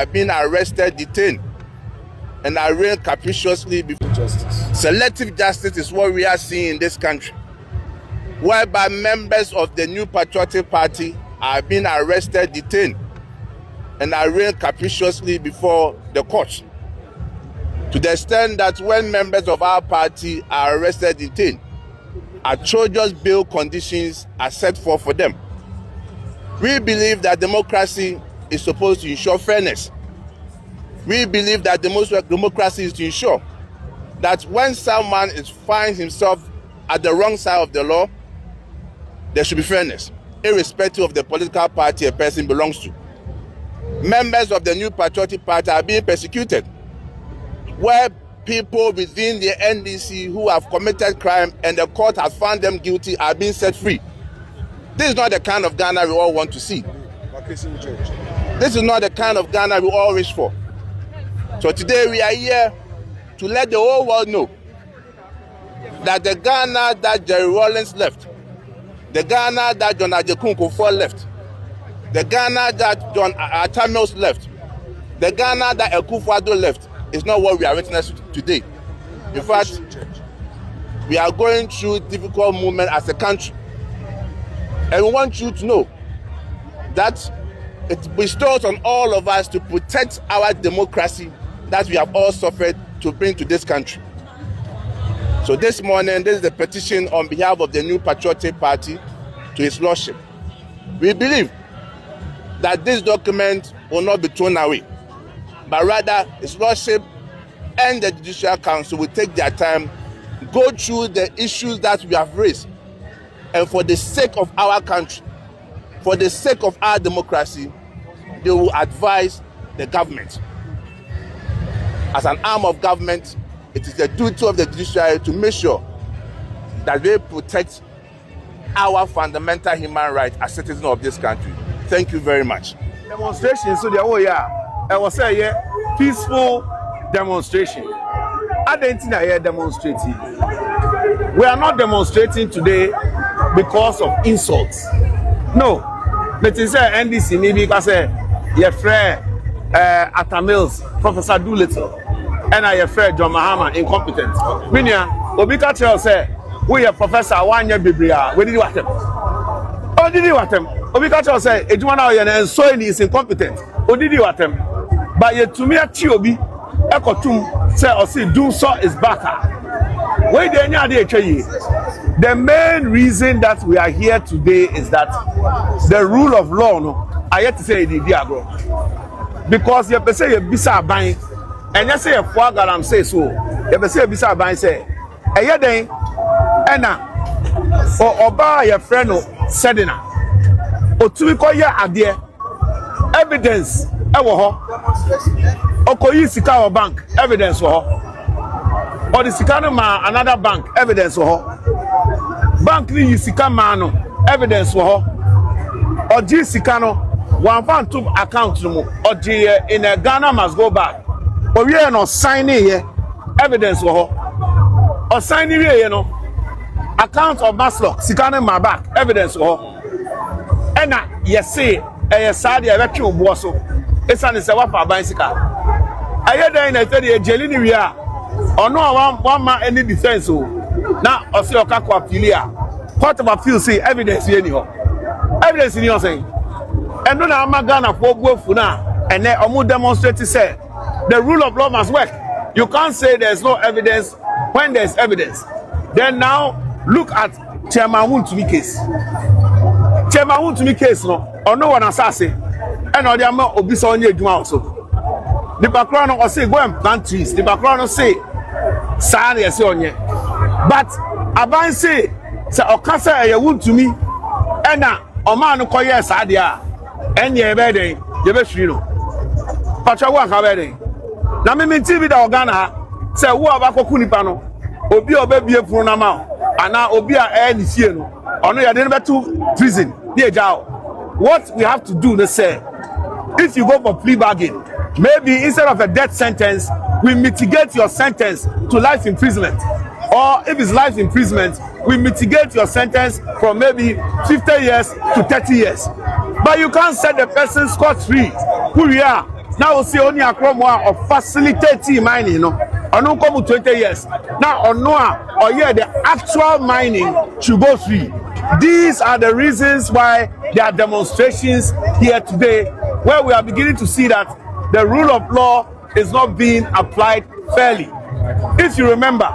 I've been arrested, detained, and arraigned capriciously before justice. Selective justice is what we are seeing in this country, whereby members of the New Patriotic Party are being arrested, detained, and arraigned capriciously before the courts. To the extent that when members of our party are arrested, detained, atrocious bail conditions are set forth for them. We believe that democracy is supposed to ensure fairness. We believe that democracy is to ensure that when someone finds himself at the wrong side of the law, there should be fairness, irrespective of the political party a person belongs to. Members of the New Patriotic Party are being persecuted, where people within the NDC who have committed crime and the court has found them guilty are being set free. This is not the kind of Ghana we all want to see. This is not the kind of Ghana we all wish for. So today we are here to let the whole world know that the Ghana that Jerry Rawlings left, the Ghana that John Ajekunkufo left, the Ghana that John Atamils left, the Ghana that Akufo-Addo left is not what we are witnessing today. In fact, we are going through difficult moment as a country. And we want you to know that it bestows on all of us to protect our democracy that we have all suffered to bring to this country. So this morning, this is the petition on behalf of the New Patriotic Party to His Lordship. We believe that this document will not be thrown away, but rather His Lordship and the Judicial Council will take their time, go through the issues that we have raised, and for the sake of our country, for the sake of our democracy, they will advise the government. As an arm of government, it is the duty of the judiciary to make sure that they protect our fundamental human rights as citizens of this country. Thank you very much. Demonstration, so the I was saying peaceful demonstration. I didn't think I demonstrating. We are not demonstrating today because of insults. No. But it's NDC maybe because your friend Atamils, Professor Doolittle, and your friend John Mahama incompetent. Minya, Obika Chel say, we are Professor 1 year Biblia. We did what them? Oh, did you what them? Obika Chel say, Edwana and so is incompetent. Oh, did you what them? But yet to me a Tiobi, Ekotum say or see do so is better. Where the any idea? The main reason that we are here today is that the rule of law, no, I yet to say the diagro. Because you say you bisa buying, and you say a foie galam say so. You say bisa buying say, a yading, ena, or oba your friend sedina, or to call your idea, evidence, or call you Sika bank, evidence, or the Sikano man, another bank, evidence, or bank ni Sika mano, evidence, or G Sikano. One fan to account no or in a Ghana must go back. Or we are not signing here evidence or signing here, you know, account of Maslock, Sikana my back, evidence or and yes, say a sad electrical bosso. It's an is a wapa bicycle. I had in a 30 jelly we are or no one man any defense. Now, or see your kakwa filia. What about feel say evidence anyhow? Evidence in your saying. And no na Ghana for now, and then Omu demonstrate say the rule of law must work. You can't say there's no evidence when there's evidence. Then now look at Chairman Wuntumi case. Chairman Wuntumi case no, or no one assassi, and or the amount of this on your also. The background or say go and plant trees. The background say sorry yes on ye. But Aban say Okasa Wuntumi and now Oman ko yes adia. And ye bedding, you best you know. Pacha work already. Now, me TV the Ghana say, who are Bakokunipano, Obi or baby a Pronama, and now Obi are any Sieno, or no, you didn't to prison. Dear Jow, what we have to do, they say, if you go for plea bargain, maybe instead of a death sentence, we mitigate your sentence to life imprisonment. Or if it's life imprisonment, we mitigate your sentence from maybe 50 years to 30 years. But you can't set the person scot-free. Who we are now, we'll see only a cromwell of facilitating mining, you know, or no come 20 years. Now, or no, or yeah, the actual mining should go free. These are the reasons why there are demonstrations here today, where we are beginning to see that the rule of law is not being applied fairly. If you remember,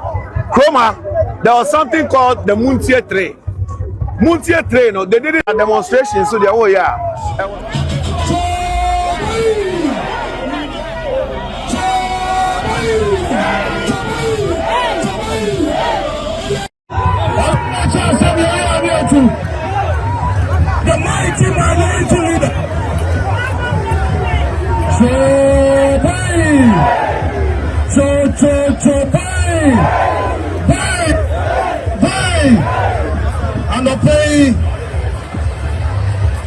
Chroma, there was something called the Muntie Tray. Muntie Tray, no, they did a demonstration, so they oh yeah. The mighty minority leader. And the pay,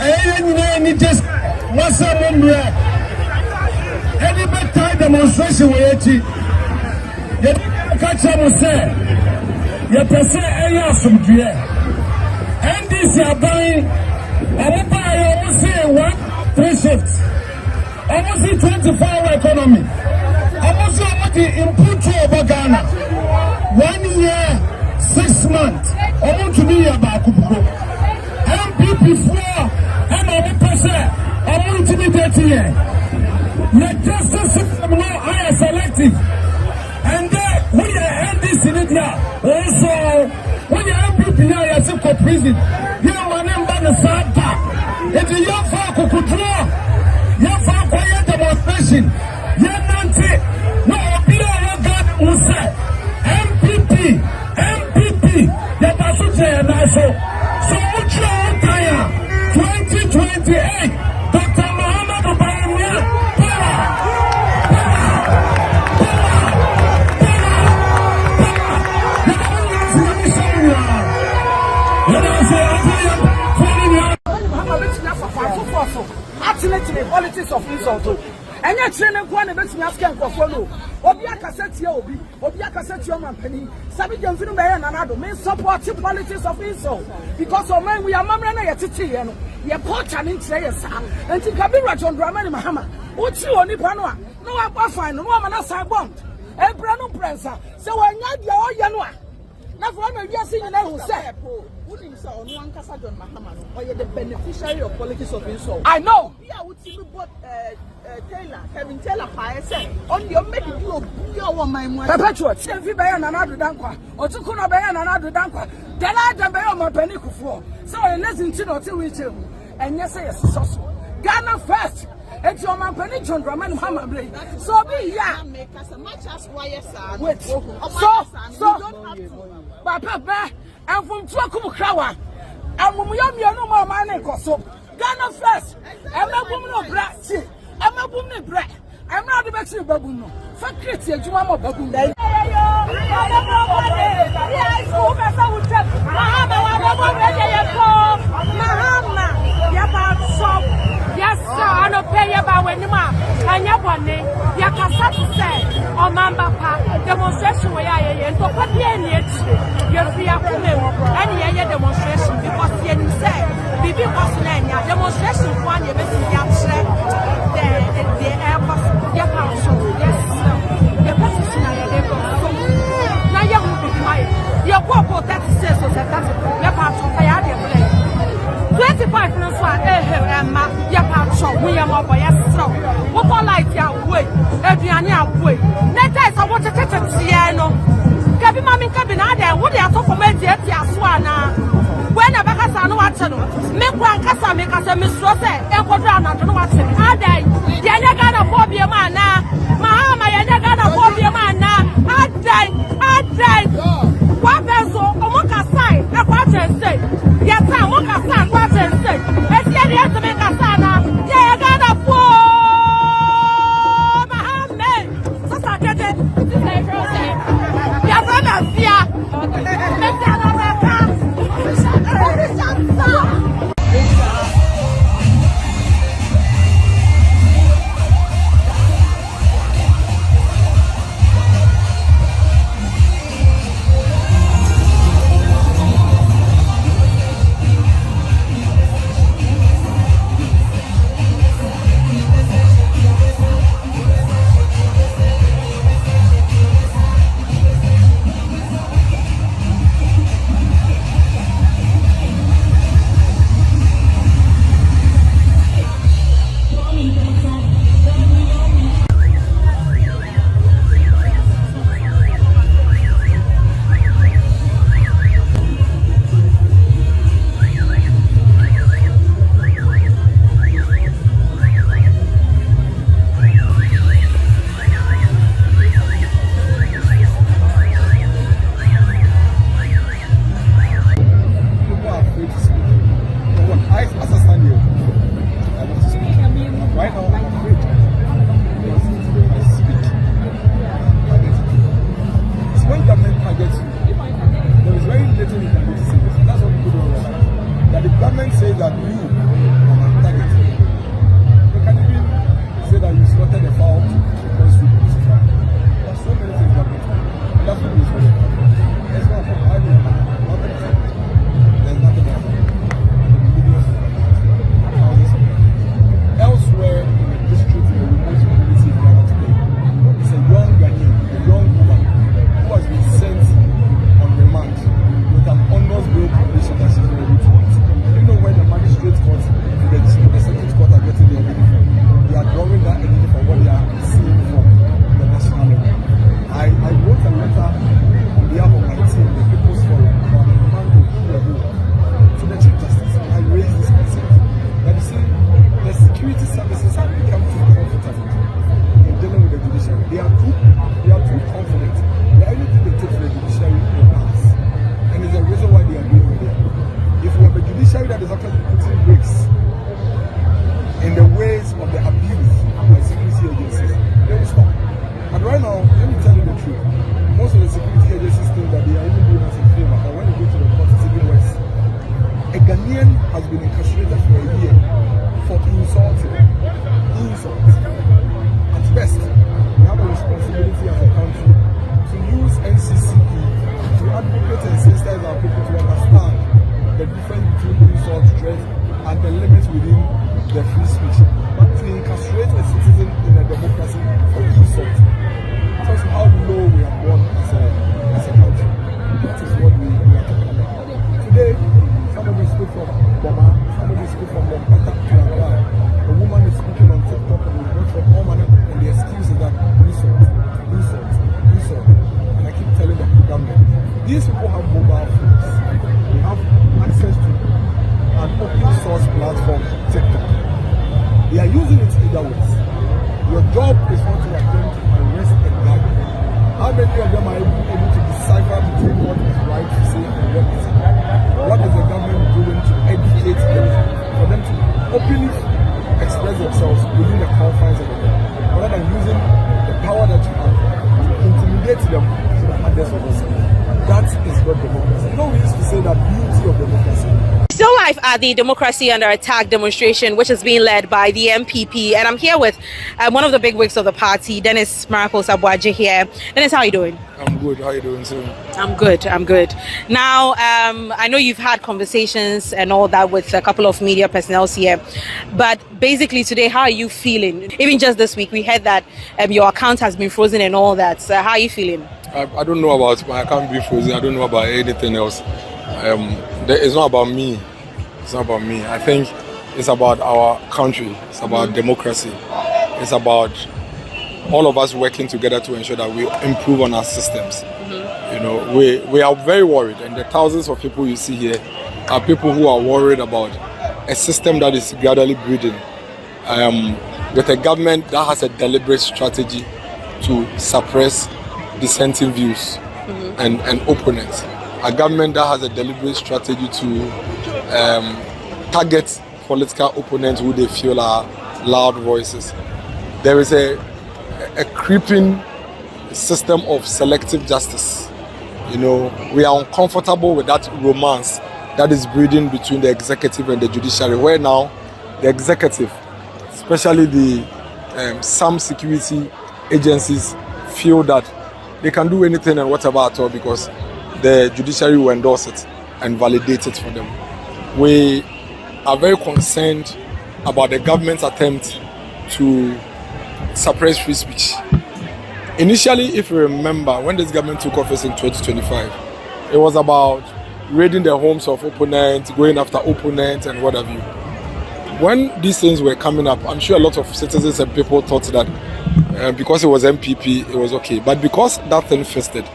and just what's up, any bad demonstration with you. Catch up, say, you can say, I some dear. And this are buying, I almost say 3 shifts. Almost see 24-hour economy. Almost what the input to Ghana. 1 year, 6 months. I want to be about NPP 4 and I'm percent. I want to be 30 years. The justice system now I selective. And then when you end this in India, also when you NPP now you are for prison. You are one by the side back. It's a young folk who draw. Young folk quiet demonstration. Young Nancy. No, be our God who said NPP. The Basuche and so much long time 2028 Dr. Mahama Aboagye politics of insult. And yet, training one of us can follow. Obiaka said to Obi, Obiaka said to your man Penny, Sabijan Finum and may support the politics of insult. Because of men we are Mamma at Titian, we are poach and in Sayers, and to Kabira John Dramani Mahama. What's you on Ipanoa? No, I fine, no woman as I want. And Brano Prensa, so I not your Yanua. Now for me, we are seeing that who say, or you're the beneficiary of politics of insult. I know. Yeah, would see me but Taylor, Kevin Taylor, I say, on your medical, you want my money. Perpetual. If you buy another dankwa, or to come buy another dankwa, then I don't buy my penny for. So I listen to no till we tell you, and yes, yes, so Ghana first. It's your man penny John Raman Mahama. So be ya make us as much as YSR. Wait, so Papa, I'm from Twakum Krawa. I'm from no more money. So Ghana first. I'm not woman of brass. I'm not woman of brass. I'm not the best baboon. For Christian, you want more baboon. Yes, sir, I don't pay about when you are. And your one name, you can say, or Mamba demonstration where I am. So, what the end yet? You see, I come any demonstration because you say, Bibi was Nanya, demonstration one, you better the airport, your house. Yes, sir. The position I have. Now you will be quiet. Your corporate that says, so that your part of the 25 minutes for we are more by yourself. What all like your way? Adriania way. Neta is a water Tiano. Cabin Mammy Cabin, what they are talking about yet, Yaswana. When a Bacasano Watson, make one Casa make us a mistress, and Quadrana, don't watch it. Are they? Yanagana phobia mana. Mahama, Yanagana phobia mana. Are they? What vessel, or Moka side, a quarter say. Yes, I'm Moka side, quarter say. Let's get here to make a sana. Yeah, I got a poor Mahama. So I get it. Your brother, That is what we are talking about. Today, somebody spoke from Boma, somebody spoke from Mombasa to Accra. A woman is speaking on TikTok and we went from all manner, and the excuse is that insult. And I keep telling the government, these people have mobile phones. They have access to an open source platform, TikTok. They are using it either ways. Your job is not to attempt to arrest a guy. How many of them are able to decipher between what is right to say and what is not? What is the government doing to educate them, for them to openly express themselves within the confines of the law, rather than using the power that you have to intimidate them to the others of us? That is what democracy. You know, we used to say that beauty of democracy. Still live at the Democracy Under Attack demonstration, which is being led by the NPP, and I'm here with one of the big wigs of the party, Dennis Aboagye here. Dennis, how are you doing? I'm good. How are you doing, too? I'm good. Now, I know you've had conversations and all that with a couple of media personnel here, but basically today, how are you feeling? Even just this week, we heard that your account has been frozen and all that. So how are you feeling? I don't know about my account being frozen. I don't know about anything else. It's not about me. It's not about me. I think it's about our country. It's about democracy. It's about all of us working together to ensure that we improve on our systems. You know, we are very worried, and the thousands of people you see here are people who are worried about a system that is gradually breeding, with a government that has a deliberate strategy to suppress dissenting views and opponents. A government that has a deliberate strategy to target political opponents who they feel are loud voices. There is a creeping system of selective justice. You know, we are uncomfortable with that romance that is breeding between the executive and the judiciary, where now the executive, especially the some security agencies, feel that they can do anything and whatever at all because the judiciary will endorse it and validate it for them. We are very concerned about the government's attempt to suppress free speech. Initially, if you remember, when this government took office in 2025, it was about raiding the homes of opponents, going after opponents and what have you. When these things were coming up, I'm sure a lot of citizens and people thought that because it was NPP, it was okay. But because that thing festered,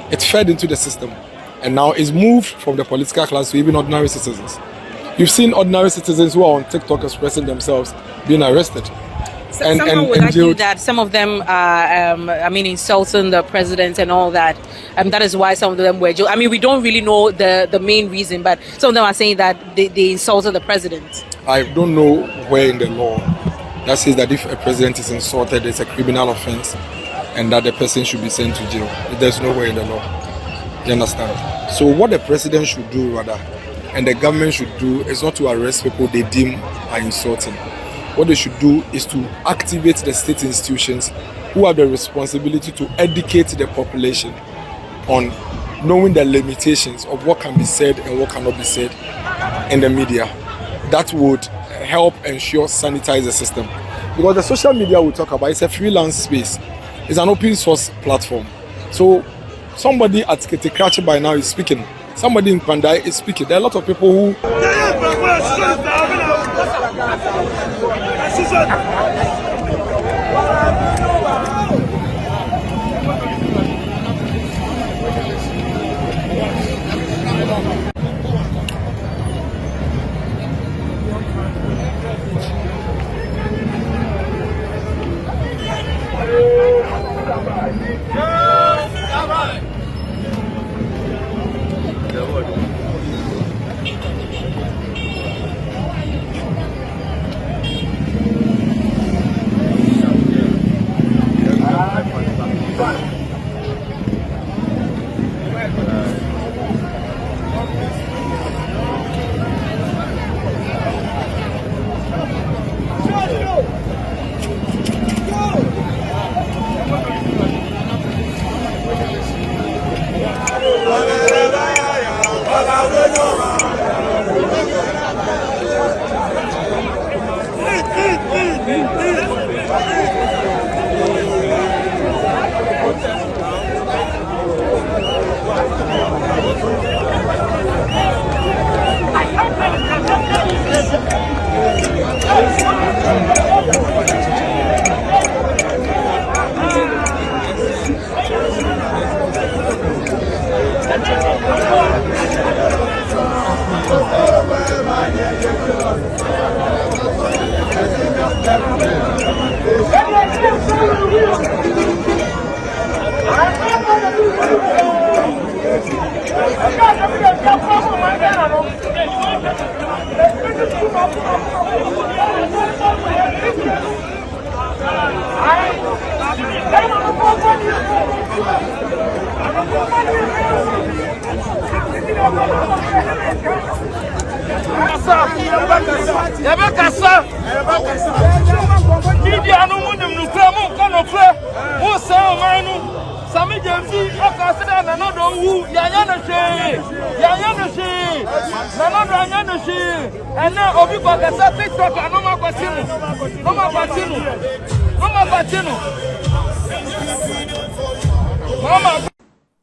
it fed into the system, and now it's moved from the political class to even ordinary citizens. You've seen ordinary citizens who are on TikTok expressing themselves being arrested. Someone would argue that some of them are, insulting the president and all that. That is why some of them were jailed. We don't really know the main reason, but some of them are saying that they insulted the president. I don't know where in the law that says that if a president is insulted, it's a criminal offense and that the person should be sent to jail. There's nowhere in the law. You understand? So what the president should do rather, and the government should do, is not to arrest people they deem are insulting. What they should do is to activate the state institutions who have the responsibility to educate the population on knowing the limitations of what can be said and what cannot be said in the media. That would help ensure sanitize the system. Because the social media we talk about, it's a freelance space. It's an open source platform. So somebody at Ketekrachi by now is speaking. Somebody in Pandai is speaking. There are a lot of people who...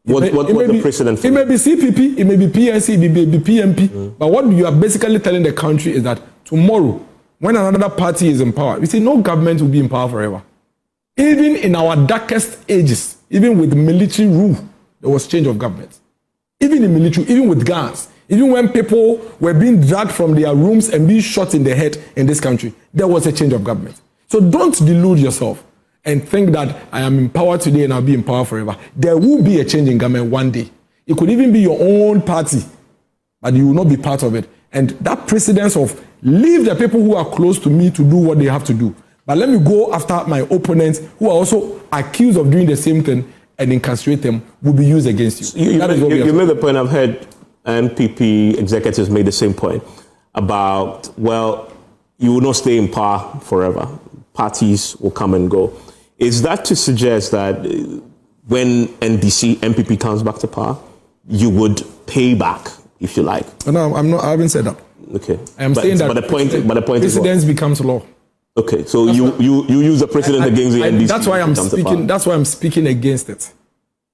What the president it may be CPP, it may be PNC, it may be PMP, but what you are basically telling the country is that tomorrow, when another party is in power, you see, no government will be in power forever. Even in our darkest ages, even with military rule, there was change of government. Even in military, even with guns, even when people were being dragged from their rooms and being shot in the head in this country, there was a change of government. So don't delude yourself and think that I am in power today and I'll be in power forever. There will be a change in government one day. It could even be your own party, but you will not be part of it. And that precedence of leave the people who are close to me to do what they have to do, but let me go after my opponents who are also accused of doing the same thing and incarcerate them, will be used against you. You made the point. I've heard NPP executives made the same point about, well, you will not stay in power forever. Parties will come and go. Is that to suggest that when NPP comes back to power, you would pay back, if you like? No, I'm not. I haven't said that. Okay. I am saying that. But the point is precedence becomes law. Okay, so you use the precedent against the NDC. That's why I'm speaking. That's why I'm speaking against it.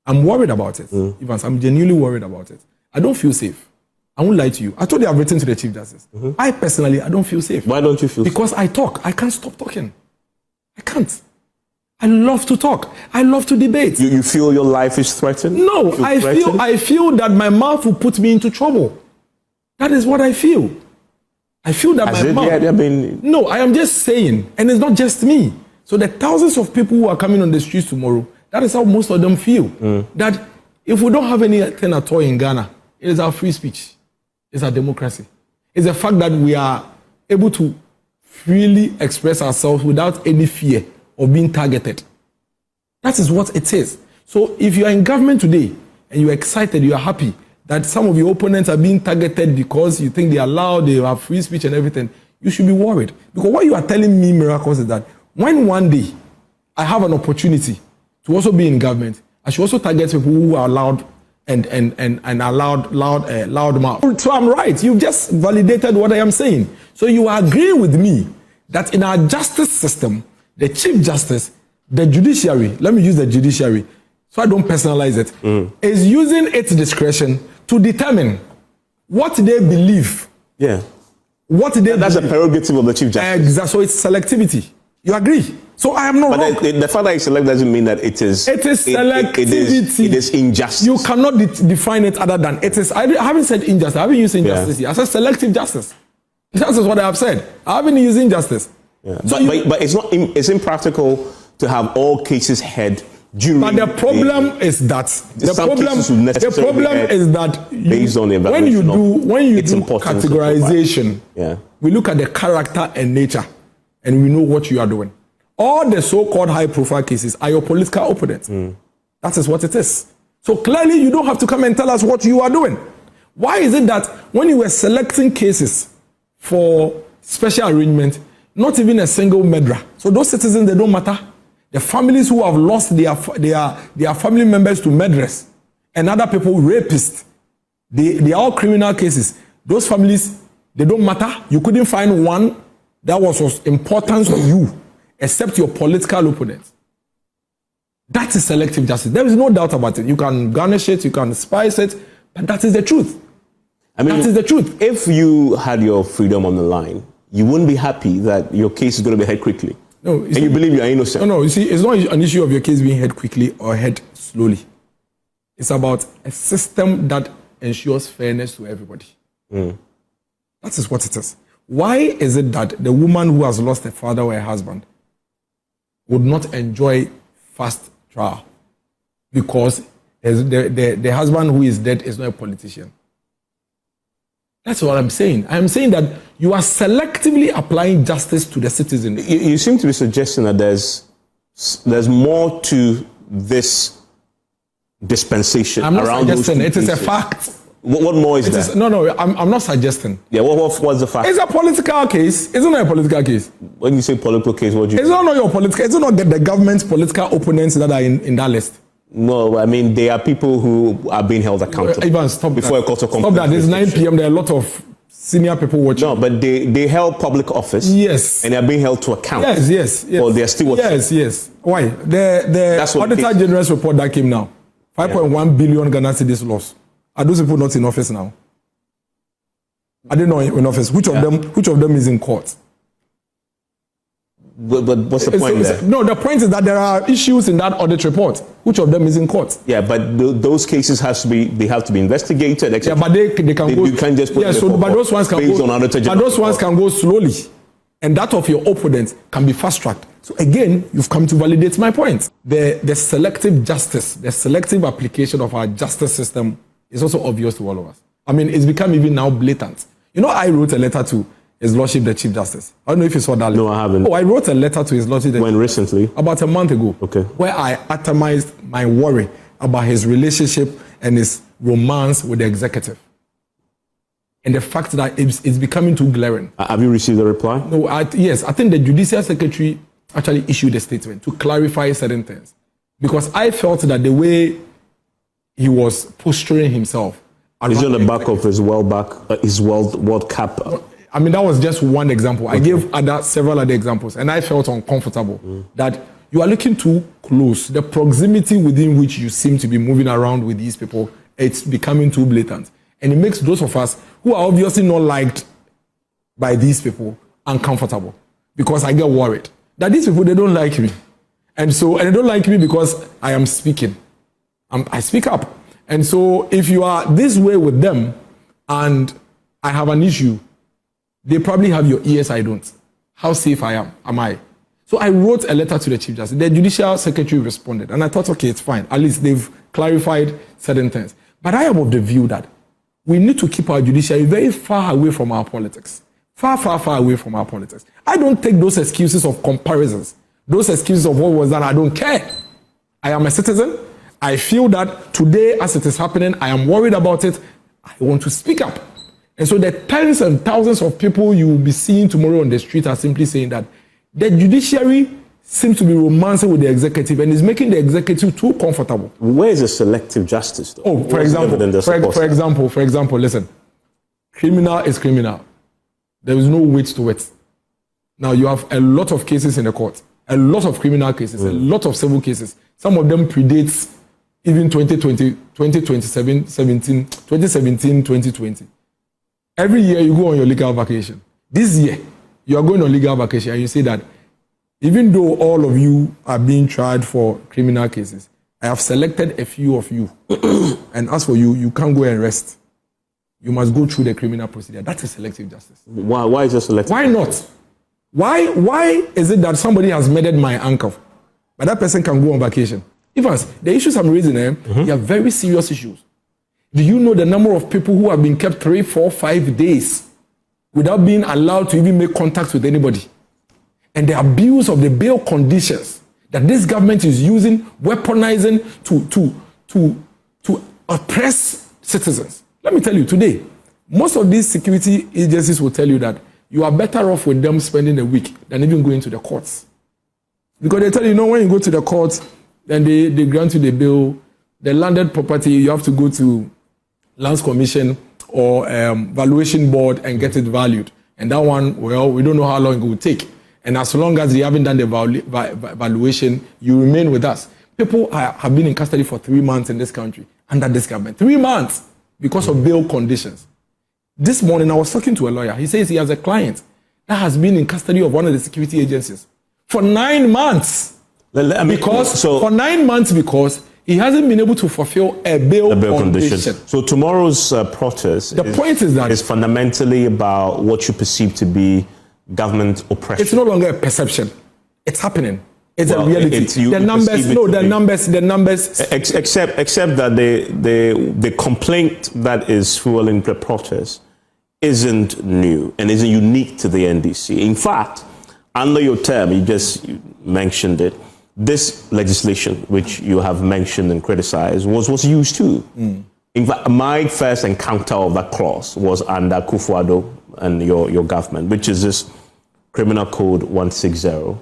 I'm worried about it, Evans. I'm genuinely worried about it. I don't feel safe. I won't lie to you. I told you I've written to the Chief Justice. I personally, I don't feel safe. Why don't you feel safe? Because I talk. I can't stop talking. I can't. I love to talk. I love to debate. You feel your life is threatened? No, I feel that my mouth will put me into trouble. That is what I feel. I feel that my mouth... No, I am just saying, and it's not just me. So the thousands of people who are coming on the streets tomorrow, that is how most of them feel. That if we don't have anything at all in Ghana, it is our free speech. It's our democracy. It's the fact that we are able to freely express ourselves without any fear of being targeted. That is what it is. So if you are in government today and you are excited, you are happy that some of your opponents are being targeted because you think they are loud, they have free speech and everything, you should be worried. Because what you are telling me, Miracles, is that when one day I have an opportunity to also be in government, I should also target people who are loud and are loud mouth. So I'm right. You've just validated what I am saying. So you are agreeing with me that in our justice system, the Chief Justice, the judiciary, let me use the judiciary so I don't personalize it, is using its discretion to determine what they believe. Yeah. That's a prerogative of the Chief Justice. Exactly. So it's selectivity. You agree? So I am not wrong. But the fact that it's select doesn't mean that it is... It is selectivity. It is injustice. You cannot define it other than it is... I haven't said injustice. I haven't used injustice here. I said selective justice. That is what I have said. I haven't used injustice. Yeah. So but it's impractical to have all cases heard during... But the problem is that... The problem is that based on the when you do categorization, we look at the character and nature and we know what you are doing. All the so-called high-profile cases are your political opponents. That is what it is. So clearly, you don't have to come and tell us what you are doing. Why is it that when you were selecting cases for special arrangement, not even a single murderer? So those citizens, they don't matter. The families who have lost their family members to murderers and other people, rapists, they are all criminal cases. Those families, they don't matter. You couldn't find one that was of importance to you, except your political opponents. That is selective justice. There is no doubt about it. You can garnish it, you can spice it, But that is the truth. I mean, that is the truth. If you had your freedom on the line, you wouldn't be happy that your case is going to be heard quickly. No, and you believe you are innocent. No, you see, it's not an issue of your case being heard quickly or heard slowly. It's about a system that ensures fairness to everybody. That is what it is. Why is it that the woman who has lost a father or a husband would not enjoy fast trial? Because the husband who is dead is not a politician. That's what I'm saying. I'm saying that you are selectively applying justice to the citizen. You seem to be suggesting that there's more to this dispensation. I'm not around suggesting. Those it is a pieces. fact. What more is that? No, I'm not suggesting. Yeah, what's the fact? It's a political case. It's not a political case. When you say political case, what do you It's not your political. It's not the government's political opponents that are in that list. No, I mean, there are people who are being held accountable. Ivan, stop before that. a court of Stop that. It's 9 p.m. There are a lot of senior people watching. No, but they held public office. Yes. And they are being held to account. Yes. Or they are still watching. Yes. Why? The Auditor General's report that came now, 5.1 billion Ghana cedis loss. Are those people not in office now? Are they not in office? Which of them is in court? But what's the point there? No, the point is that there are issues in that audit report. Which of them is in court? Yeah, but those cases have to be investigated. Yeah, but they can go. You can't just put but those ones can go. But those ones can go slowly, and that of your opponent can be fast tracked. So again, you've come to validate my point. The selective justice, the selective application of our justice system is also obvious to all of us. I mean, it's become even now blatant. You know, I wrote a letter to His Lordship, the Chief Justice. I don't know if you saw that letter. No, I haven't. Oh, I wrote a letter to His Lordship. When recently? About a month ago. Okay. Where I atomized my worry about his relationship and his romance with the executive. And the fact that it's becoming too glaring. Have you received a reply? No, yes. I think the Judicial Secretary actually issued a statement to clarify certain things. Because I felt that the way he was posturing himself. Is it on the back of his World Cup? I mean, that was just one example. Okay. I gave several other examples, and I felt uncomfortable that you are looking too close. The proximity within which you seem to be moving around with these people, it's becoming too blatant. And it makes those of us who are obviously not liked by these people uncomfortable, because I get worried that these people, they don't like me. And they don't like me because I am speaking. I speak up. And so if you are this way with them and I have an issue, they probably have your ears, I don't. How safe am I? So I wrote a letter to the Chief Justice. The Judicial Secretary responded. And I thought, okay, it's fine. At least they've clarified certain things. But I am of the view that we need to keep our judiciary very far away from our politics. Far away from our politics. I don't take those excuses of comparisons. Those excuses of what was that, I don't care. I am a citizen. I feel that today, as it is happening, I am worried about it. I want to speak up. And so the tens and thousands of people you will be seeing tomorrow on the street are simply saying that the judiciary seems to be romancing with the executive and is making the executive too comfortable. Where is the selective justice, though? Oh, for example, listen. Criminal is criminal. There is no weight to it. Now, you have a lot of cases in the court, a lot of criminal cases, a lot of civil cases. Some of them predates even 2017, 2020. Every year you go on your legal vacation. This year, you are going on legal vacation and you say that even though all of you are being tried for criminal cases, I have selected a few of you. And as for you, you can't go and rest. You must go through the criminal procedure. That is selective justice. Why is it selective? Why not? Why is it that somebody has murdered my uncle, but that person can go on vacation? Even the issues I'm raising, they are very serious issues. Do you know the number of people who have been kept 3, 4, 5 days without being allowed to even make contact with anybody? And the abuse of the bail conditions that this government is using, weaponizing to oppress citizens. Let me tell you, today, most of these security agencies will tell you that you are better off with them spending a week than even going to the courts. Because they tell you, when you go to the courts, then they grant you the bail. The landed property, you have to go to Lands Commission or Valuation Board and get it valued. And that one, well, we don't know how long it will take. And as long as you haven't done the valuation, you remain with us. People have been in custody for 3 months in this country under this government. 3 months. because of bail conditions. This morning I was talking to a lawyer. He says he has a client that has been in custody of one of the security agencies for 9 months. For 9 months because he hasn't been able to fulfill a bail condition. So tomorrow's protest, point is that is fundamentally about what you perceive to be government oppression. It's no longer a perception. It's happening. It's a reality. The numbers. Except that the complaint that is fueling the protest isn't new and isn't unique to the NDC. In fact, under your term, you just mentioned it, this legislation, which you have mentioned and criticized, was used too. In fact, my first encounter of that clause was under Kufuor and your government, which is this Criminal Code 160,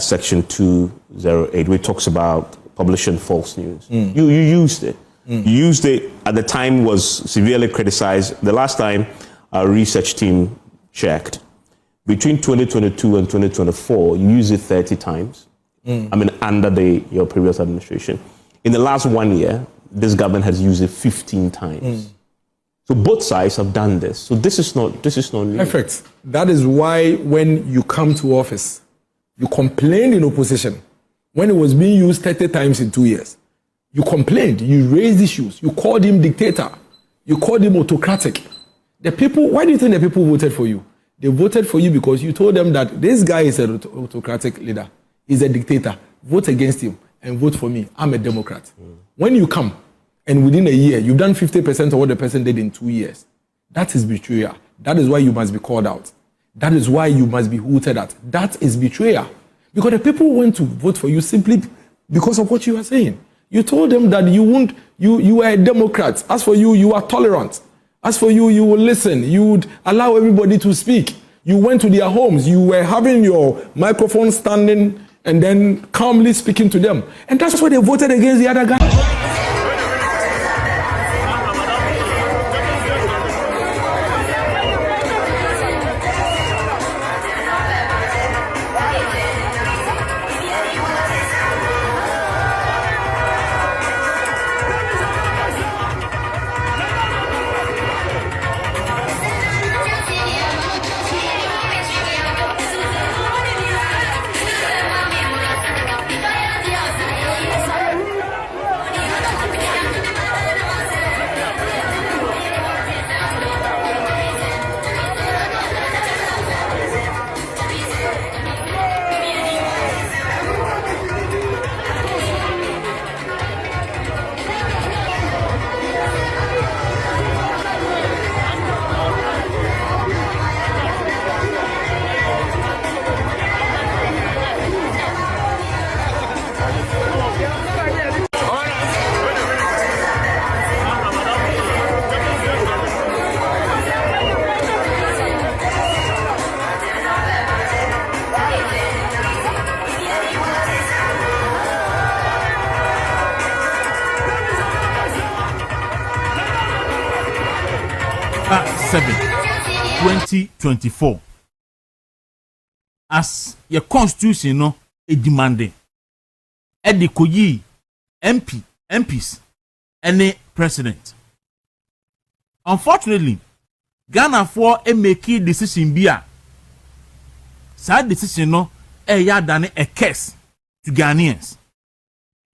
Section 208, which talks about publishing false news. You used it. You used it at the time, was severely criticized. The last time our research team checked, between 2022 and 2024, you used it 30 times. Under your previous administration. In the last 1 year, this government has used it 15 times. So both sides have done this. So this is not new. Perfect. That is why when you come to office, you complained in opposition when it was being used 30 times in 2 years. You complained, you raised issues, you called him dictator, you called him autocratic. The people, why do you think the people voted for you? They voted for you because you told them that this guy is an autocratic leader. He's a dictator. Vote against him and vote for me. I'm a Democrat. When you come and within a year, you've done 50% of what the person did in 2 years, that is betrayal. That is why you must be called out. That is why you must be hooted at. That is betrayal. Because the people went to vote for you simply because of what you are saying. You told them that you are a Democrat. As for you, you are tolerant. As for you, you will listen. You would allow everybody to speak. You went to their homes. You were having your microphone standing and then calmly speaking to them. And that's why they voted against the other guy. Seven 2024 as your constitution no e demanding e koyi MPs any president. Unfortunately, Ghana for a make decision bia sad decision no ya dane a curse to Ghanaians.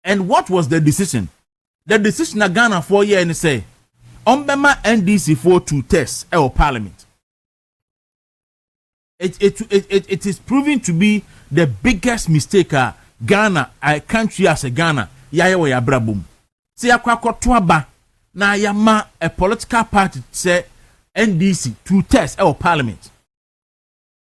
And what was the decision? The decision that Ghana for year and say Ombema NDC for to test our parliament. It is proving to be the biggest mistake Ghana, a country as a Ghana, yayewa ya brabum. Se yakwa ba na yama a political party say NDC to test our parliament.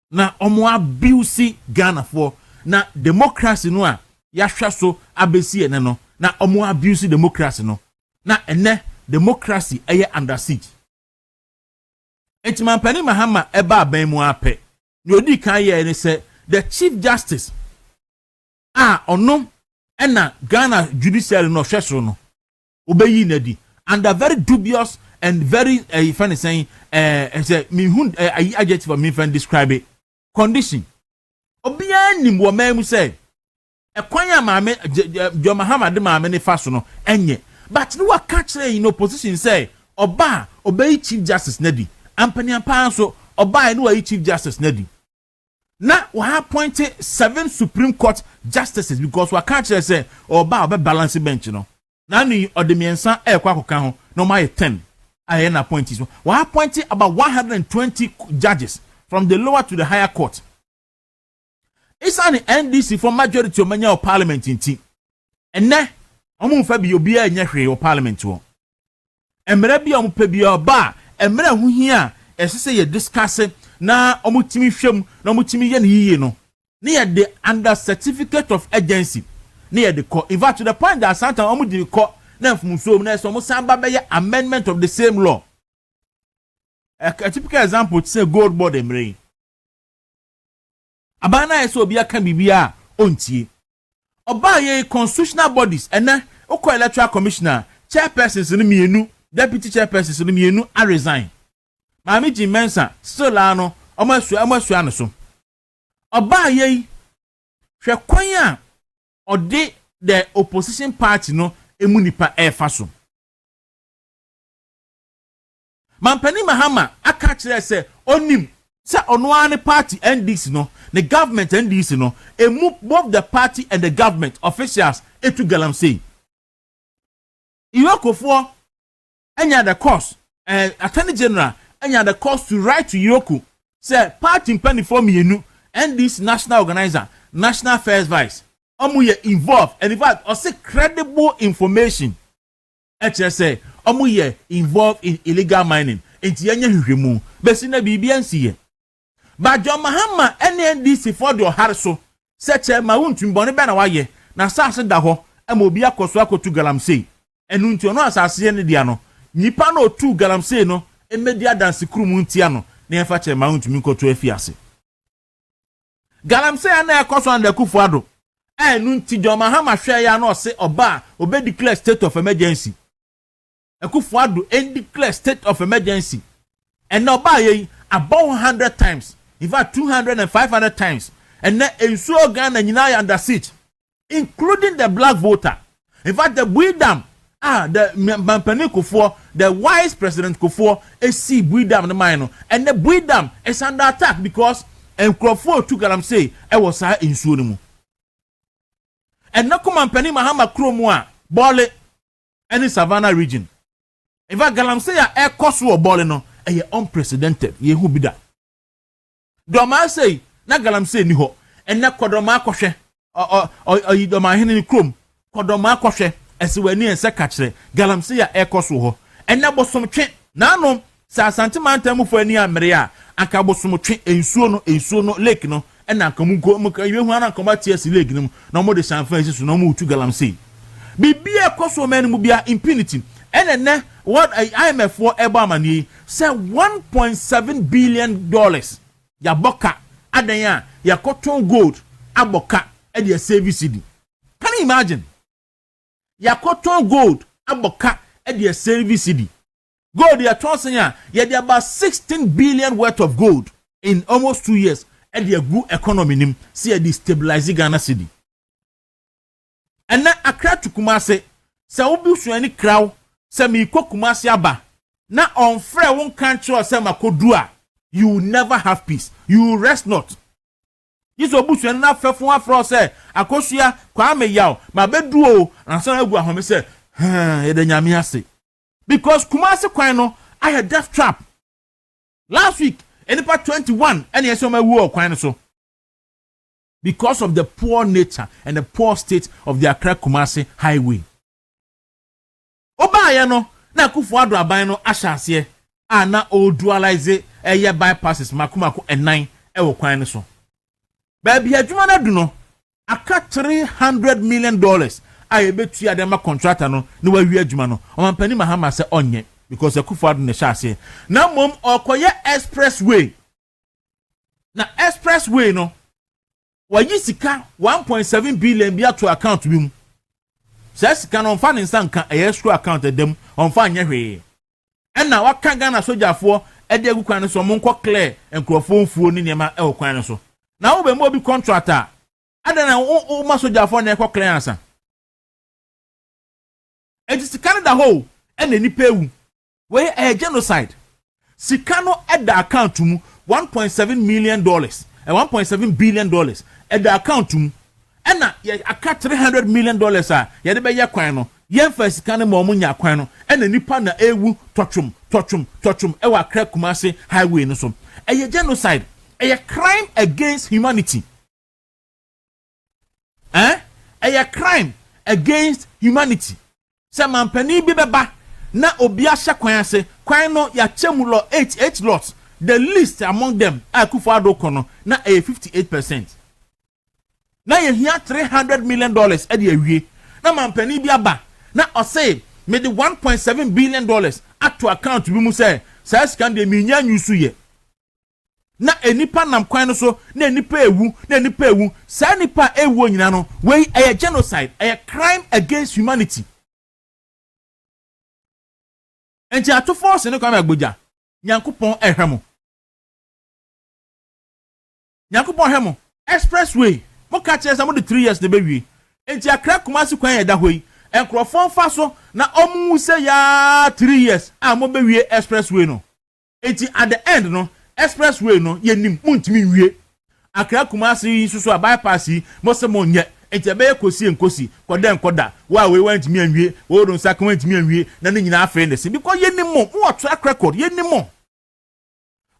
Na omo abuse Ghana for na democracy no a yahwa so abesi ene no na omo abuse democracy no na ene democracy eye under siege. Entiman pani Mahama eba aban mu ape. Ni odi kan ye ni say the Chief Justice ono ena Ghana judiciary no hwesoro no obeyi nadi under very dubious and very funny saying say me hun adjective me fan describe it condition. Obia nim wo man mu say ekwan ya maame Jo Mahama de maame ne fa so no enye but no wa catch in opposition say oba obey chief justice nadi ampani ampa so oba no wa chief justice nadi na we appointed 7 Supreme Court justices because we catch say oba balance bench no na ni odemiensa ekwa ho no my 10 aye na appointees we appointed about 120 judges from the lower to the higher court. It's an NDC for majority of many parliament in tea. And now omu fa bi obi a nya hwe o parliament wo emre bi omu pa bi oba emre hu hia esese ye discuss na omu timi hwem na omu timi ye ne yiye no ne ye de under certificate of agency ne ye de call in fact to the point that Santa omu di call na mfumso na so omu samba be amendment of the same law. A typical example say gold board emre abana eso obi aka bibia ontie oba ye constitutional bodies ene oko electoral commissioner chairpersons ni mienu deputy chairpersons ni mienu a resign maami ji mensa still ano omasu ano so oba ye hwe kwan a ode the opposition party no emu nipa efa so mampani Mahama aka kire se onim se ono party NDC no the government NDC no emu both the party and the government officials etu galamsey Iyoko enya the course attorney general enya the course to write to Iyoko say party mpani for me NDC national organizer national affairs vice omu ye involved and in fact say credible information say omu ye involved in illegal mining enti enya hwehwemu besi na bibia nsiye but John Mahama NDC for the Harso such a mauntum bonne bana waye na sase da ho ama obi akoso akotu galamsey enu nti ono asase ne dia no nipa no otu galamsey no emedia dance krum ntia no na efa che mauntum nkoto afiase galamsey na ekoso anda kufuado enu nti John Mahama hwe ya no se oba obe declare state of emergency akufuado declare state of emergency and no ba ye about 100 times in fact 200 and 500 times and then ensuo Ghana nyina under siege including the black voter. In fact the Buidam the Mampani Kufuor the wise president Kufuor see Buidam the mine and the Buidam is under attack because Kufuor took galamsey was ensuo no mu and no Mampani Mahama Kromwa Bole any Savannah region. In fact galamsey a koso Bole no unprecedented ye hu bida doma say na galamsey ni ho enne kodoma akohwe o doma hene ni krom kodoma akohwe ese wani ense ka kire galamsey ya ekoso ho enne bosomtwe na no sa Asante mantam fo ani amere a aka bosomtwe ensuo no lake no enne akamu ko yehu ana akoma ties lake no na mo de sanfa esi so na mo utu galamsey bibia ekoso man mu bia impunity enne what IMF for Ebamani say $1.7 billion ya boka adanya ya cotton gold aboka e de save city. Can you imagine? Ya cotton gold aboka e de save city. Gold ya tonsen ya de about 16 billion worth of gold in almost 2 years e de grew economy nim see e stabilize Ghana city. And na Accra to Kumasi say obi so any crowd say me ko Kumasi aba na on frɛ won country or say makodu a you will never have peace, you will rest not. This obusu na fefo afro say akosua kwa me yaw ma bedu o na so agu ahome say ye da nyame ase because Kumasi kwan no I had death trap last week enipa 21 and yes so ma wu o kwan so because of the poor nature and the poor state of the Accra Kumasi highway. Oba ya no na Kufuor aban no ahyase na o dualize eye bypasses makumako enan e wo kwan so ba bia adwuma na du no aka $300 million aye betu adema contractor no na wa wi adwuma no omampani Mahama se onye because Kufuor ne hyase na mom okoye expressway na expressway no wa yisika 1.7 billion bia to account bi mu says can on fan nsanka escrow account dem on fan nye hwe enna waka Ghana sojafoɔ ede agu kwan so monko clear enkrofo mfuo ni nema e kwan so na wo be mo bi contractor adana wo ma sojafoɔ na ekɔ clear ansa And sika da ho and nipa ewu wey genocide sika no at the account mu $1.7 million and $1.7 billion at the account mu and na aka $300 million ye de be ye kwan no ye fa sika no mo nya kwan no and nipa na ewu tochum e wa kra Kumasi highway no so genocide a crime against humanity. A crime against humanity. Some mampani bi beba na obi ahya kwan ase kwan no ya chemulo 8 lots. The least among them Akufo-Addo kono na 58%. Na ye hia $300 million e de awie. Na mampani bi aba na o say me the $1.7 billion ato account bi mu say sa scan de me nya nyusu ye. Na enipa nam kwan no so na enipa ewu sa nipa ewu nyina no wey a genocide a crime against humanity. Enti ato force ne kwa magboja Nyankopon ehwemo expressway mo ka kire sa mo de 3 years de bewie enti akra Kumasi kwan ya da hoyi enkrofon fa so na omu se ya 3 years a mo bewie expressway no enti at the end no expressway no yenim muntimi wie akra Kumasi susu bypass yi mo se mo nye enti be kosi koda wa we wantimi anwie wo don saka wantimi anwie na ne nyina afa ndese because yenim mo what track record yenim mo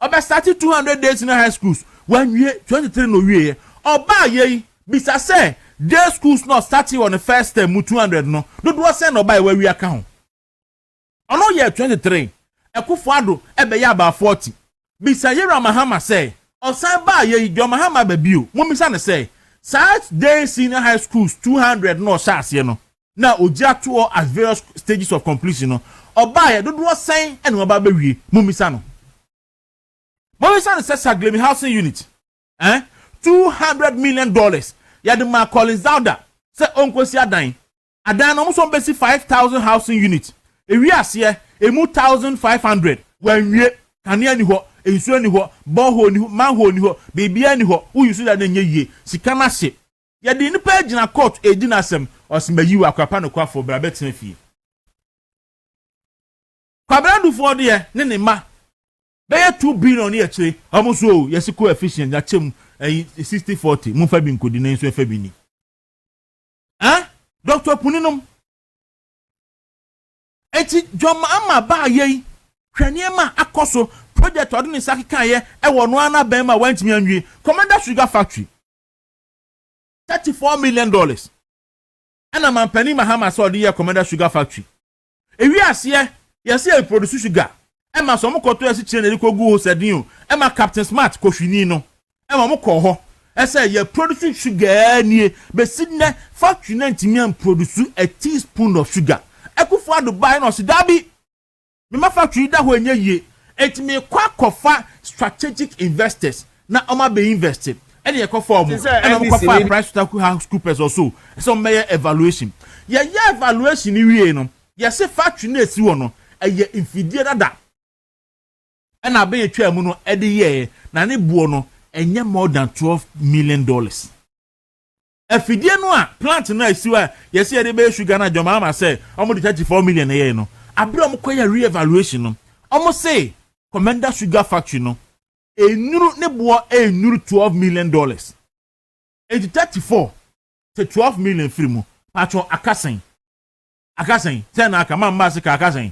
oba started 200 days in high schools when we 23 no wie oba ye bisa say day schools not starting on the first term 200 no do send oba we aka ho ono ye 23 Akufo-Addo ebe ya about 40 bisa ye Mahama say osan ba ye do Mahama ba bio momisa ne say such day senior high schools 200 no shase no na ogia to at various stages of completion no oba ye do send and oba ba wie momisa no says Saglemi housing unit $200 million yadima Collins Dauda say onkosi adan no so besi 5,000 housing units ewi ase emu 1,500 when we kania ni ho ensuo ni ho boho ni ho manho ni ho bibia ni ho uyusu da nye yie sika na hye yade ni pa gina court edina asem osemayi akwapa no kwafo bra betin fie kwabrandu fo de ne ma be $2 billion ye chire amuso yesi coefficient ya chem 60-40 munfa bi nkodi na nso efa bi ni Dr. Puninom eti joma ama ba ye hwane ma akoso project odini sakika ye ewo no ana ben ma wantimi anwie Commander Sugar Factory $34 million ana mampani Mahama so odi ye Commander Sugar Factory ewi ase yesi e produce sugar ema so mo koto esi chire na kogu osadin ema Captain Smart kohwini no ema mo ko ho ese ye produce sugar nie be sidne factory na ntimi produce a teaspoon of sugar Akufo-Addo buy no sidabi me ma factory da ho enye ye etimi kwa kofa strategic investors na oma be invested ene ye ko form ena mo kofa price to house coopers also so me evaluation ye evaluation ni wie no ye se factory na esi wo no eye infidie dada ena be yetwa mu no ede ye na ne buo no enye more than $12 million afidie no a plant no asiwa yesi ede be sugar na joma ama say omo de 34 million ye no abre omo koya re-evaluation no omo say Commander Sugar Factory no enuru ne buo enuru $12 million 34 to 12 million free mu patro akasen ten aka mama se ka akasen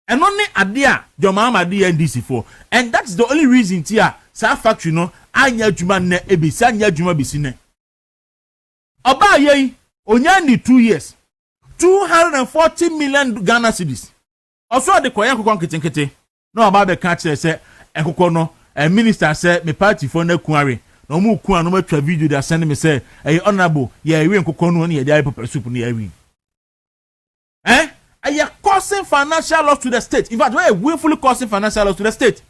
and only adia joma ama di NDC for and that's the only reason tia sa factory no anya adwuma na ebisi anya adwuma bisi ne oba ye onya ni 2 years 240 million Ghana cedis also de koya kokon ketenkete no oba be ka kire se ekokọ no minister say me party for na kuare no mu ku anu matwa video da send me say honorable ye ewe nkokọ no na ye dey pepper soup na ewe are causing financial loss to the state. In fact, we are willfully causing financial loss to the state.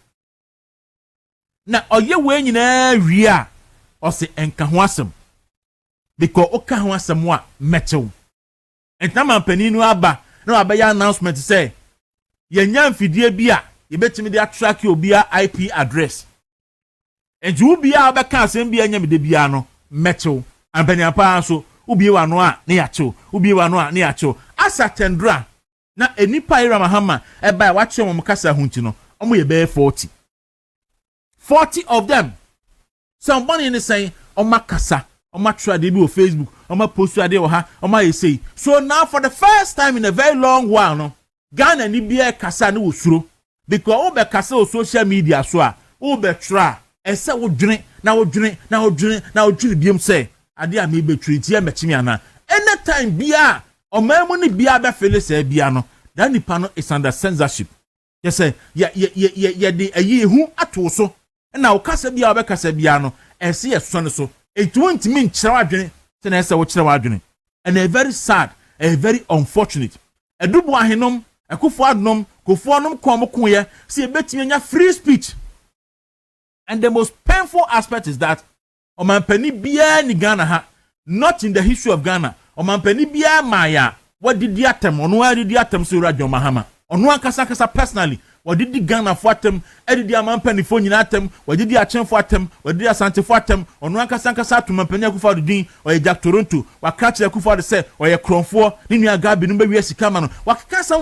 Now, oye we nyina ria o se enka ho asem because oka ho asem wa metew. Entama paninu aba na abaya announcement say yenya mfidie bia ye betimi de track obi IP address. Enju bia abaka asem bia nya me de bia no metew. Ampani apa so ubie wano a ne yacho ubie wano a ne yacho asa tendra na enipa ira Mahama eba wacho mo kasa hunti no omo ye be 40 of them somebody in say oma kasa oma try dey be on Facebook oma post ade wo ha oma ye say so now for the first time in a very long while no Ghana ni bia kasa ne wosuro because o be kasa on social media so a o be try ese wo dwene na biem say ade a me be treat ye mechimi ana anytime bia omamu ni bia be fele say bia no that nipa no is under censorship yes say ye de ayi hu ato so na o kasa bia o be kasa bia no ese ye so ne so it won't mean kyerɛ adwene say na ese wo kyerɛ adwene and a very sad a very unfortunate edubu ahenom ekufo adnom kofo nom kom ye say betimi nya free speech. And the most painful aspect is that Omampani bia ni Ghana ha, not in the history of Ghana. Omampani bia maya, what did the atem? Onwa did the atem so Radio Mahama. Onwa kasa personally, what did the Ghana for atem? Edi the Omampani for atem? What did the Achen for atem? What did the Ashanti for atem? Onwa kasa to Omampani akufa din or ye Jack Toronto, wa catch akufa de say or ye Kronfo, ni nua gabi no be wi sika ma no. Wa kasa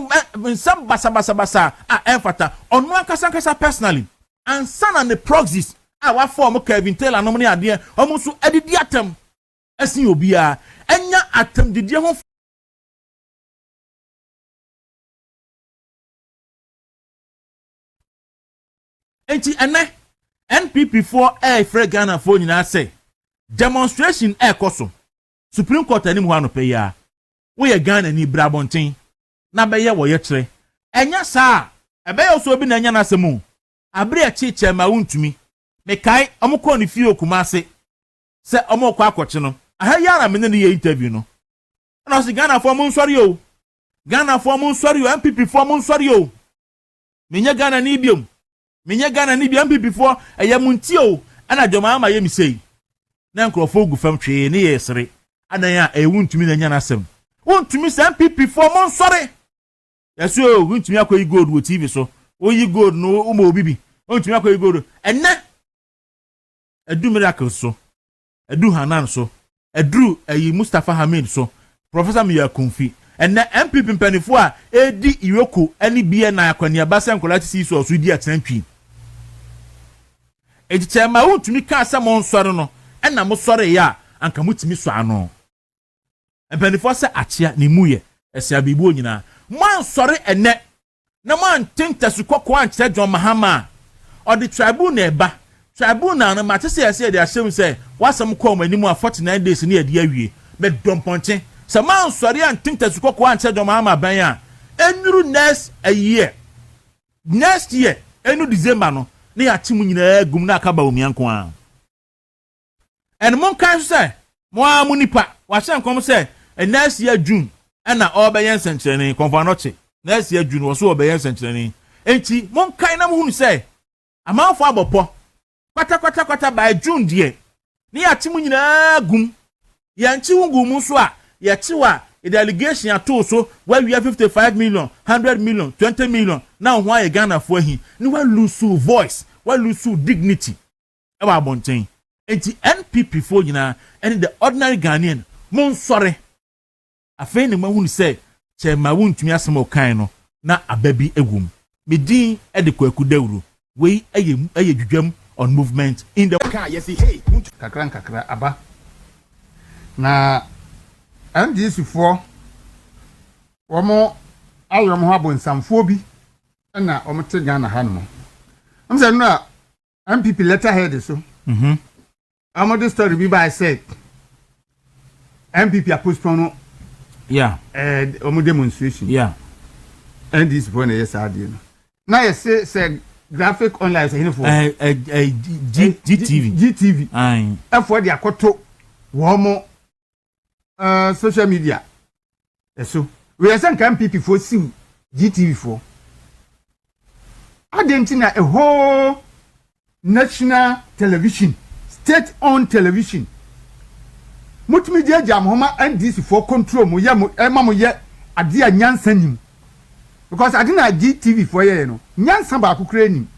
some basa enfata. Onwa kasa personally. And son and the proxies our form Kevin Taylor no money ade almost so edidi atem asin obia enya atem didi ho enti ene NPP for free Ghana for nyina say demonstration koso Supreme Court anim ho anope ya wo ye Ghana ni brabonten na be ye wo ye kire enya saa ebe ye so obi na enya na asemu abre achiche ma wuntumi mekai omukọ ni fie okumase se omukọ akọche no aha yara me ne ye interview no na so Ghana for mun sori o Ghana for mun sori o NPP for mun sori o menye Ghana ni biom NPP for eyamunti o ana joma ama ye mi sei na nkrofo gu fam twe ne ye sere adan a ewuntumi na nya na asem wuntumi se NPP for mun sori yeso wuntumi akoyi gold wo TV so oyi gold no umo obibi ontumi akoyi gold enne edu miracle so edu Hanan so edru ayi Mustafa Hamid so Professor Miya Konfi enne MPP mpanifo a edi Iroko ani bie na akwani abasa nkolati si so di atentwi ejichema ontumi ka asa mo nsore no enna mo sore ya anka mutimi so ano mpanifo se achia ni muye ese abibu onyina mo nsore enne na man tinta su kokko anche John Mahama or the tribunal eba tribunal na matese ese de asem say wasam kom animu a 49 days ne ade awie be domponche se man sori an tinta su kokko anche John Mahama ban a enuru next year enu December no ne ya chimu nyina gum na akaba omianko a en mon kan say mo amunipa wa hye nkom say next year June na obeyen senchene konfanoche next year June was so obeyen senchene enti mon kan na mo hunu say amanfo abopo kwata by June die ne ya chimu nyina gum ya nchi gum so a ya chiwa the allegation ato so where we have 55 million 100 million 20 million now why Ghana for him ni wa lose voice wa lose dignity e wa bonten enti NPP for nyina and the ordinary Ghanaian mon sore afeni ma hunu say che ma wuntumi asem okan no na ababi egum medin e de kwaku dawru we eye dwudwam on movement in the kakra aba na NDC for womo ayom ho abonsamfo bi na omte Ghana hanmo am say no MPP letterhead so am the story be by said MPP postpone omo demonstration NDC for na yes ade no na yes say graphic online say for GTV for the akoto womo social media so we are saying MPP for see GTV for Argentina a whole national television state owned television multimedia jam homa NDC for control mo ye mo ye ade anyansa nim because adina GTV for ye no nyansa ba akukura nim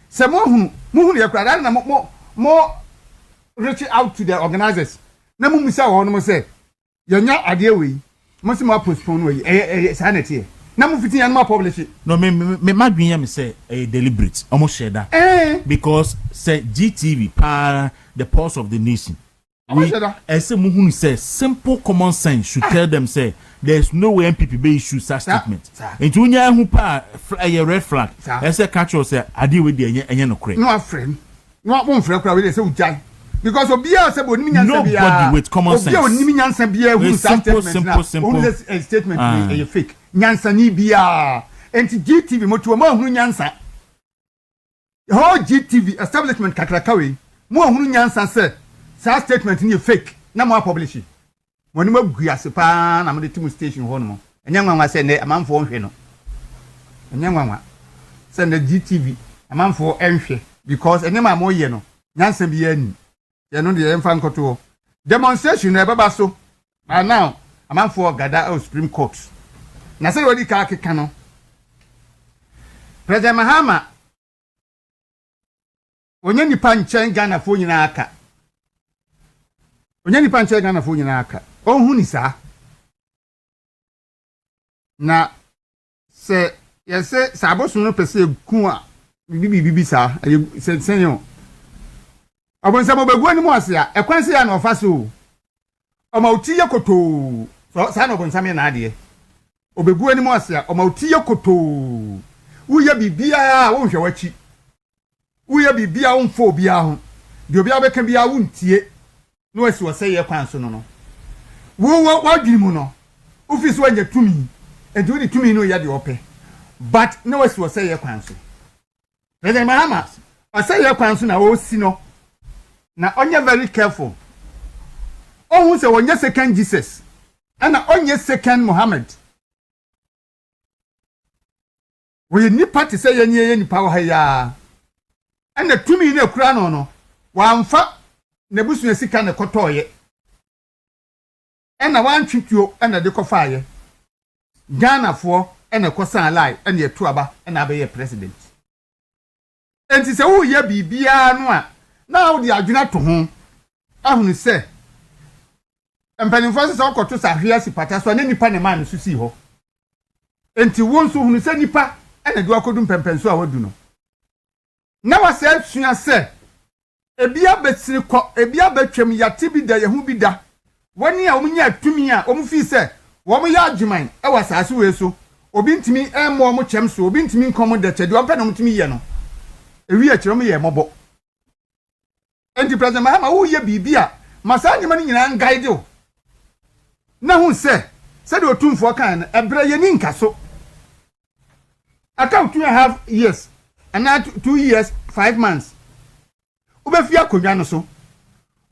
se mo hunu ye kura na mo reach out to the organizers na mo misa wo no mo say Yanya ade we. Must more postpone we sanity. Na mo fitin yan ma publish it. No me madwin me say deliberate. Almost share that. Because say GTV the pulse of the nation. We say muhunu say simple common sense should tell them say there's no way NPP be issue such statement. Into unya hu pa a red flag. I say catch us say ade we dey enye no kre. No afrem. No won frɛ kra we dey say ujai. Because obia say boni nyansa bia. Nobody with common sense. Obia oni nyansa bia hu simple. A statement a fake. Nyansa ni bia. Enti GTV moto mo hunu nyansa. Ho GTV establishment kakrakawe. Mo hunu nyansa say sa statement ni fake na mo publish. Woni magu ase pa na mo de timu station ho no. Enya nwanwa say ne amanfo nhwe no. Enya nwanwa say ne GTV amanfo enhwe because enema mo ye no. Nyansa bia ni. Ye no de emfa nkoto. Demonstration na baba so. And now amanfo gada Supreme Court. Na say wodi ka akeka no. President Mahama onye nipa nchen Ghana fo nyina aka. Onye nipa nchen Ghana fo nyina aka. Onhu ni saa. Na se yese sabosu no pese ku a bibi saa senyo. Abonsa mo bagua ni mo ase a ekwanse ya na ofa so. Oma utiye koto. So saa no bonsa me na ade. Obegua ni mo ase a oma utiye koto. Uye bibia wo hwe wachi. Uye bibia wo mfo bia ho. De obi abeka bia wo ntie. No esi wo say ye kwan so no. Wo wadwini mu no. Office wanya tumi. Enti wo di tumi no ya de ope. But no esi wo say ye kwan so. President Mahama, o say ye kwan so na wo si no. Na onye very careful. Ohun se wonye second Jesus. Ana onye second Muhammad. We nipa te say ye nipa wo ha ya. Ana tumi na kura no wa mfa na busu sika na kotoye. Ana wan twituo ana de kofaye. Ghana fo ana kosan lai ana etu aba ana abaye president. Enti se wo ye bibia no a na wo di adwena to ho. Ahunu se empanimfo se okoto sahwe asipata so na nipa ne man so si ho. Enti won so hunu se nipa ana du akodu pempenso a wadu no. Na wase asua se ebia betiri ko ebia betwem yate bi da yehu bi da woni a omunya atumi a omufi se wo mo ya adjuman e wasase we so obi ntimi emo omo kyem so obi ntimi nkomo da chede opa na mutimi ye no ewi a kyerem ye mobo enti president Mahama wo ye bibia masa nyima ni nyina guide o na hu se de otumfo kan na ebre ye ni nkaso aka 2.5 years and 2 years 5 months ubefia konwa no so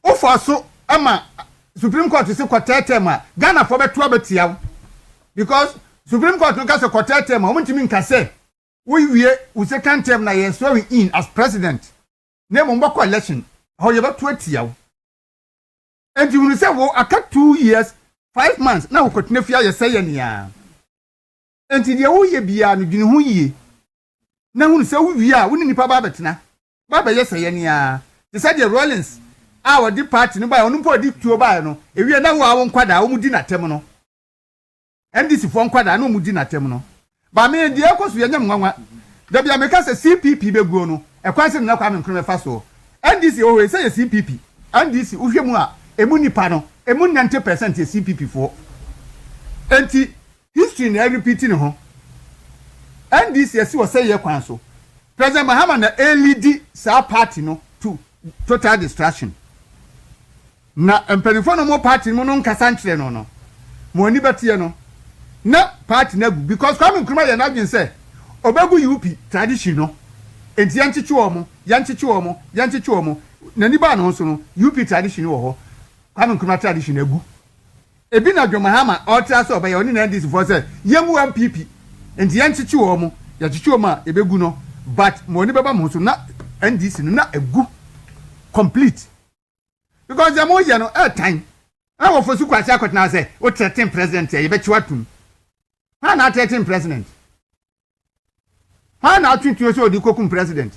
ofo so ama Supreme Court se kwatete ma Ghana for beto abetia because Supreme Court no ka se kwatete ma omuntimi nkase we wie u second term na ye swearing in as president na mo mbakọ election how ye beto atia and you say wo aka 2 years 5 months na wo kotene fia ye say ye nia and die wo ye bia no dwene hu yie na hu se wo wie a wo ni nipa ba betena ba be ye say ye nia they said the Rollins our di party no ba onu po di tuo ba no ewie na wo awon kwada wo mudi natem no NDC fo nkwada na wo mudi natem no ba me di ekoso ye nyam nwanwa da bia me ka se CPP beguo no ekwanse na kwa me nkro me fa so NDC o we say CPP NDC wo hwemu a emu nipa no emu 90% ye CPP fo enti history na repeating ho NDC esi wo say ye kwan so President Mahama na lead sa party no to total distraction na empanifo no mo party mo no nkasa nkyere no mo ani betie no na party na gu because Kwame Nkrumah ye na dwen say obegu UP tradition no enti yanchichi omo na ni ba no so no UP tradition wo ho Kwame Nkrumah tradition egu ebi na Dwo Mahama ultra so obaye oni na NDC for say yemu NPP enti yanchichi omo ya chichi omo a ebegu no but mo oni baba mo so na NDC no na egu complete because the more you know time I will for su kwasi akotna say o 13 president ye be chiwatum ha na 13 president ha na 20 so di kokum president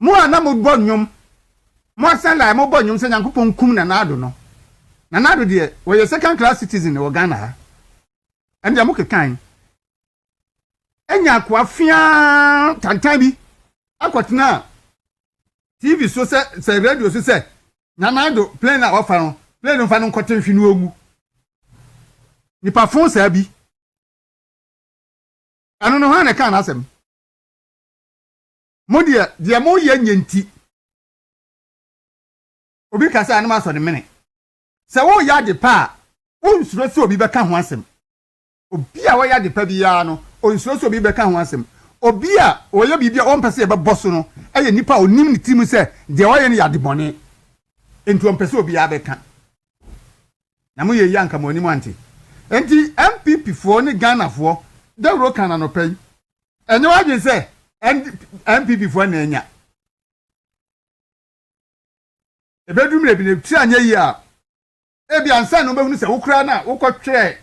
mo ana mo bon nyom mo sala mo bo nyum se Nyankopon kum na nado no na nado de we second class citizen in Ghana ha and mo kekan enya kwa fia tantan bi akwatena TV so se radio so se na nado plane na ofa no plane no fa no nkote hwinu ogu nipa fon sa bi anu no ha na kan asem mo de mo ye nyenti obi kasa anu ma so de mene se wo ya de pa wo nsuro se obi beka ho asem obi a wo ya de pa biya no o nsuro se obi beka ho asem obi a wo ya bibia o mpese e bebo so no eye nipa onim ni timu se de wo ye ne ya de bone enti o mpese obi ya beka na mo ye yanka mo onim ante enti MPP fo ne Ghana fo de ro kana no pai enye wa dwen se MPP fo na enya ebedum rebi ne ti anya yi a ebi ansa no behunu se wokra na wokotwe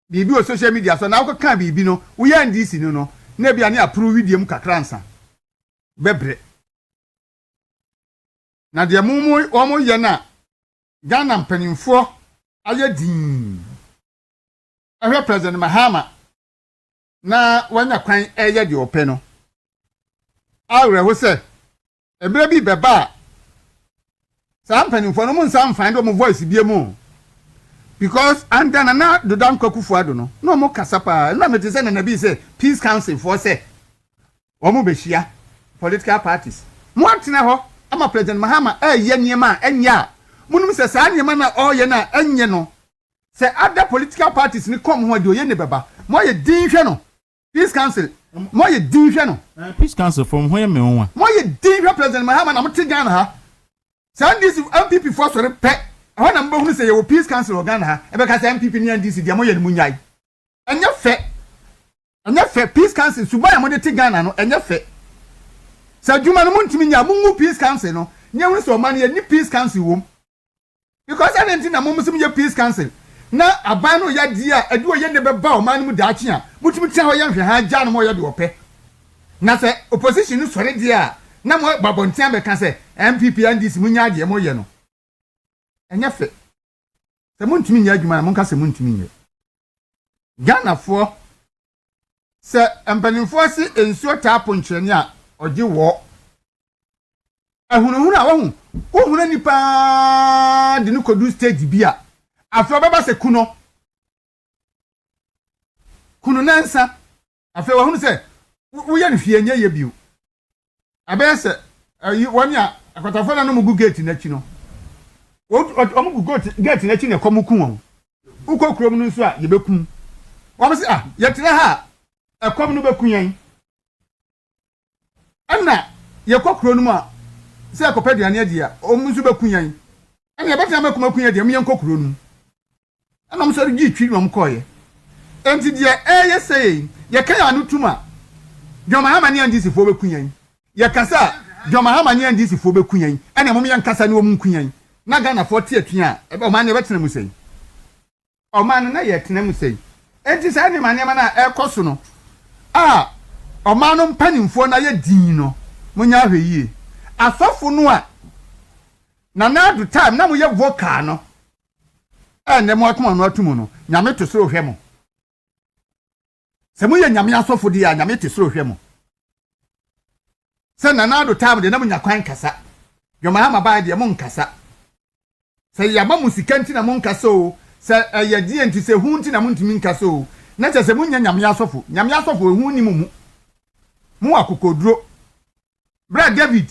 bibi o social media so na wokoka bibi no wo ya ndisi no na bia ne approve video mu kakra ansa bebre na de mumu omo ye na Ghana mpanimfo aye din ahwe president Mahama na wanya kwan eye de ope no awre ho se ebre bi beba sa mpanimfo no mun sam find o mo voice bia mu because andana na do dan kwakufu ado no no mo kasapa na meti se na bi se peace council for se o mo behia political parties mo atena ho ama president Mahama ye niema enya munum se sa niema na o ye na enye no se other political parties ni come ho de o ye ne beba mo ye din hwe no peace council mo ye din hwe no peace council from where me won mo ye din hwe president Mahama na mo te Ghana ha Sandis MPP for so pe ho na mbo hu se ye wo peace council o Ghana ha e be ka se MPP ni NDC dia mo ye mu nyai enya fe peace council suba ya mo de te Ghana no enya fe sa djuma no muntimi nya mu peace council no nya hu se o man ye ni peace council wom because anything na mo musim ye peace council na aban no ya dia ade o ye ne be ba o man mu daachi a mutimi tia ho ye hwe ha ja no mo ye de ope na se opposition no sore dia na mo babontia be ka se MPP NDC munya ade mo ye no enya fe se muntimi nya adwuma na mo ka se muntimi nya Ghana fo se empanimfo si ensuo tapo nkyerene a oje wo ahunu a wo hunu nipa de no kodu stage bia afro baba se kuno nansa afro wo hunu se wo ye nhwie nya ye biu abese woni a akwatafo na no mu gate na chi no o mu gate na chi ne komuku won ukokrom no nso a ye bekum wo se ye tire ha ekom no beku yen ana ye kokro no mu a se akopaduane adia o mu nso beku yen ana ye betia maku yen adia mu yen kokro no ana mo so gi twi no mo koye enti de ye say ye kan anu tuma John Mahama ni NDC fo beku yen ye kasa John Mahama ni NDC fo beku yen ana mo yen kasa ni o mu ku yen na Ghana fo tie twa o man ne betena mu sei o man na ye tena mu sei enti sa ni man ne na ekoso no o man no mpanimfo na ye din no munya hwe yie asofo no a na do time na mo ye vocal no ne mo atuma no atumu no nyame to soro hwe mo se mo ye nyame asofo di ya nyame to soro hwe mo se na do time de na mo nyakwan kasa yo Mahama ba de mo nkasa se ya ba musikanti na mo nkasa o se ye die nti se hu nti na mo ntimi nkasa o na che se mo nyame asofo hu ni mu akokoduro bra David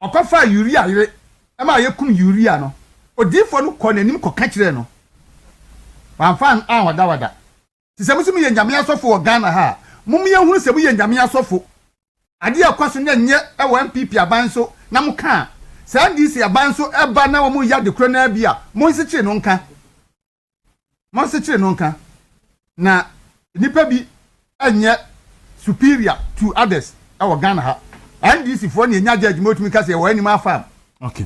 okofa uria yire ema ye kum uria no odifo no kọ nanim kọ ka kire no wanfan wada ti se musu ye nyame asofo wo Ghana ha mum ye hunu se bu ye nyame asofo ade akwaso na nye e wo MPP abanso na mu ka sa NDC abanso eba na wo mu ya de kro na bia mo nsi kire no nka na nipa bi enye superior to others e wo Ghana ha NDC for na nya judge motumi ka se wo anim afam. Okay.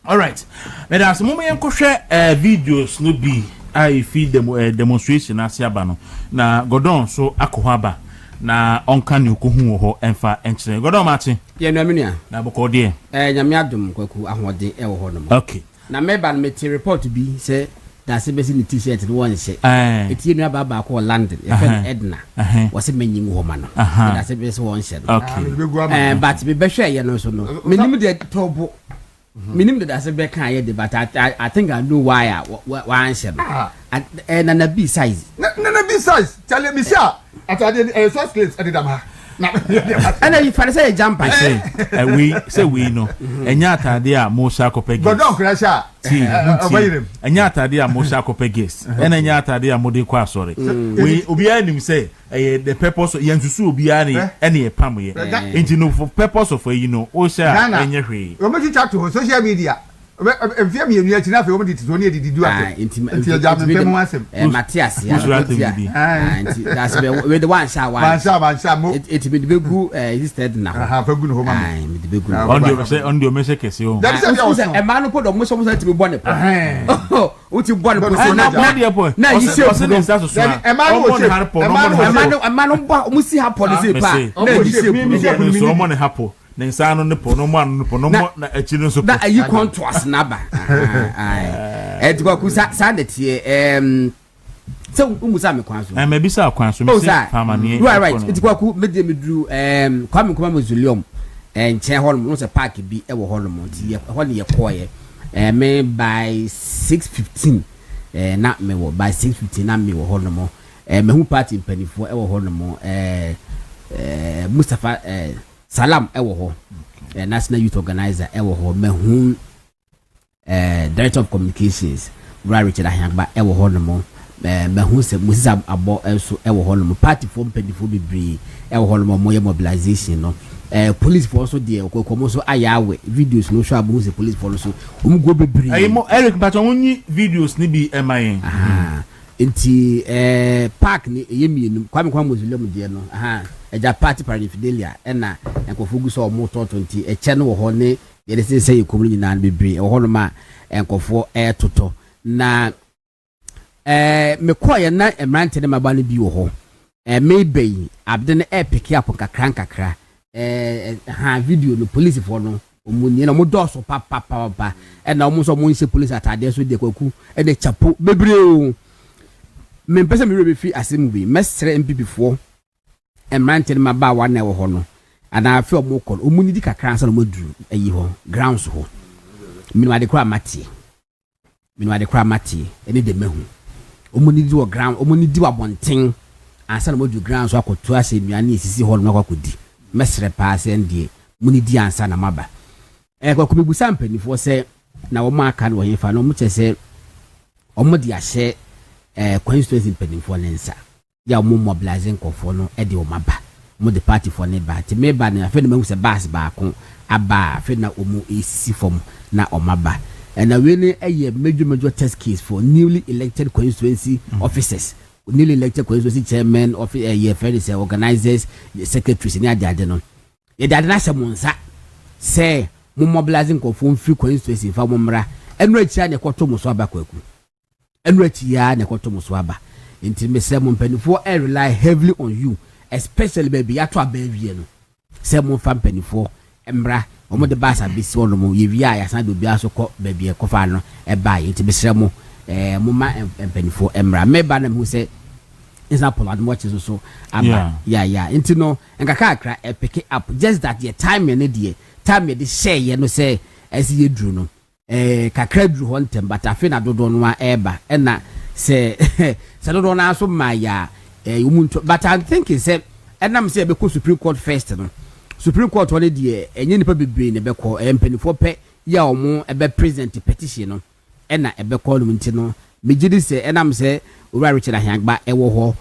All right. But as mo yen ko hwe videos no bi I feed them demonstration asiaba no na Godon so akohaba na onka ne okuhu ho emfa enkyere godo machi ye no amenia na boko de nyame adom kwaku ahode e wo ho no okay na meba no meti report bi say da se besi ni t-shirt no won hye eti enu aba ba ko London e fen Edna wo se manyi ho ma no da se besi won hye no okay but be hwe ye no so no menim de tobo menim de da se be kan ye de but I think I know why why hye no na B size na B size tell me sia atade so skills adidama and you find say jumper say we no enya atade a mo sha kopegi godon crasha enya atade a mo sha kopegi enya atade a mo de kwa sorry we obi anim say the purpose yensusu obi ani ene e pam ye enti no for purpose of you know o sha enya hwe o me chat to social media efia mi enu achi na fe o me ditizo ne edidu ato enti ja me pem wasem Matthias ya enti that's we the one sha mo it be begu listed na fagu no homa me the begu on the message kese o e ma no podo mo so ti be bone po o ti bone po na dia po na yi se o den sta so so e ma no ba mo si ha po se pa na yi se so mo ne hapo na insano ne po no mo anu po no mo na achi no so na ayi contrast na ba kwa ku sa de tie so umusa me kwanso me bisa kwanso me se famani right kwa ku me de medru kwa me kuma mausoleum nche ho no se park bi e wo ho no mo ti ho ne ye koye me by 6:15 na me wo by 6:15 na me wo ho no mo me hu party mpanifo e wo ho no mo Mustafa Salam ewo ho National Youth Organizer ewo ho mehu Director of Communications Richard Ahangba ewo ho no mo mehu se Moses Abo also ewo ho no mo party for mpedifo bibri ewo ho no mo mobilization no police for also there kokomo so ayawe videos no show abu se police for so go bibri ayi mo Eric Baton woni videos ni bi emayen enti park ni yemienu kwa museum de no eja party paraphernalia na enkofogu so moto 20 eche no ho ne ye de say ekomuni na bibiri ho no ma enkofo toto na mekoye na emrante ne maba no bi wo ho maybe abde ne pick up kakra video no police for no omuni na mo doso papa na omo so mo nse police atade so de kwaku de chapo bibiri o me pese me rebe fi asem bi mesre NPP for emrante ma ba wa na wo ho no ana afi omo kol omuni di kakra ansa no moduru ayi ho grounds ho minwa de kra mati ene de mehu omuni di wo ground omuni di wa bonten ansa no moduru grounds akoto ase nuane esisi ho no akodi mesre paase ndie muni di ansa na maba kwa kumebusa mpanifo se na wo ma aka no he fa no mo chese omo di ahye constituency mpanifo nensa ya mo mobilizing kofo no e de o maba mo the party for ne ba ti me ba na afi na mahu se bas ba ko aba afi na omo esisi form na o maba na we ne eye major test case for newly elected constituency officers newly elected constituency chairman of friends organizers secretaries ni ade no ye de na se monsa say mo mobilizing kofo free constituency fa mo mra enu achi na ekoto mo so aba kwaku enu achi ya na ekoto mo so aba nti me say mo mpanifo rely heavily on you especially baby ato abawie no say mo fa mpanifo mra omo de basa bisi wono mo ye wia ya san do bia so ko baby e kofa no e ba ye nti me say mo mo ma mpanifo mra me ba na mo say is not polite much so aba yeah nti no nkaka akra e pick up just that your time ne de time de share ye no say as ye dru no kakra dru ho ntem but afi na dodo no eba na say dodo na so ma ya umuntu but I think is say enam say be ko Supreme Court first no Supreme Court one de enye nipa bebre ne be ko empanifo pe ya omo ebe present petition no na ebe call no nti no megidi say enam say Richard Ahangba ewo ho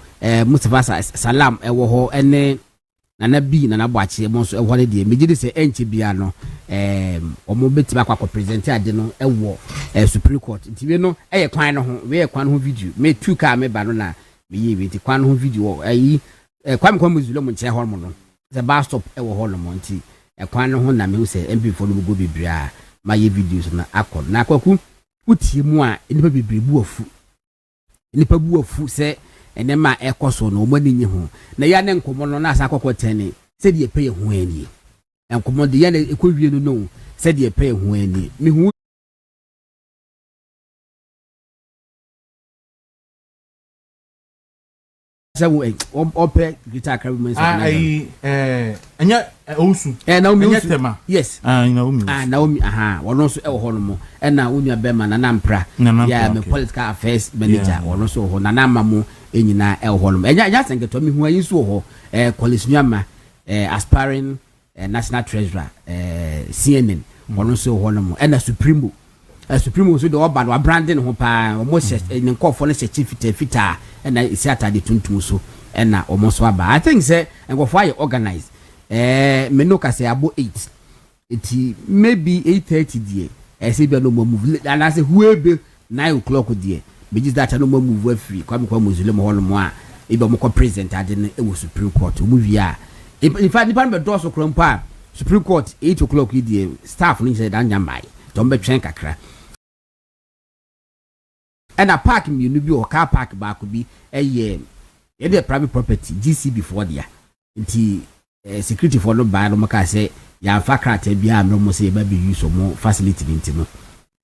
Mustafa Salam ewo ho ene nana bi nana Aboagye mo so ewo ne de megidi say enche bia no omo betiba kwa present ade no ewo Supreme Court nti we no eye kwan no ho we kwan ho video me tu ka me ba no na me yi we ti kwan ho video ayi kwa muzulo mo nche ho mo no the bus stop ewo ho no mo nti kwan no ho na me say MP for no go bibria ma ye videos na akọ na kwaku utie mu a nipa bibri bu afu se enema ekoso no omani nyi ho na ya ne nkomo no na asa akokotene se de pay ho ani enkomo de ya ne ekowie no se de pay ho ani me hu ope guitar carabins anya osu Naomi tema yes Naomi wono so e wo hono mo na onua bema na nampra ya me political affairs manager wono so ho na namamu enyina e wo hono mo enya sengeto me hu ayi so ho Kolisnuama aspiring national treasurer CNN wono so ho hono mo na supremo so the urban wa branding ho pa almost in nkofo no se fita na isi atade tuntum so na almost aba I think say nkofo aye organize me no ka say abo 8 it maybe 8:30 die say be no move and I say whoebe 9 o'clock die be just that no move free kwa muslim ho no mo a e be mo ko present ade no e wo Supreme Court mo via in fact nipa be do so krompa Supreme Court 8 o'clock die staff no say dan nyamai don be twen kakra and a park me no bi o car park back bi ye dey private property GC before there nti security for no buy no maka say ya fa krata bia no mo say ba be use mo facility nti no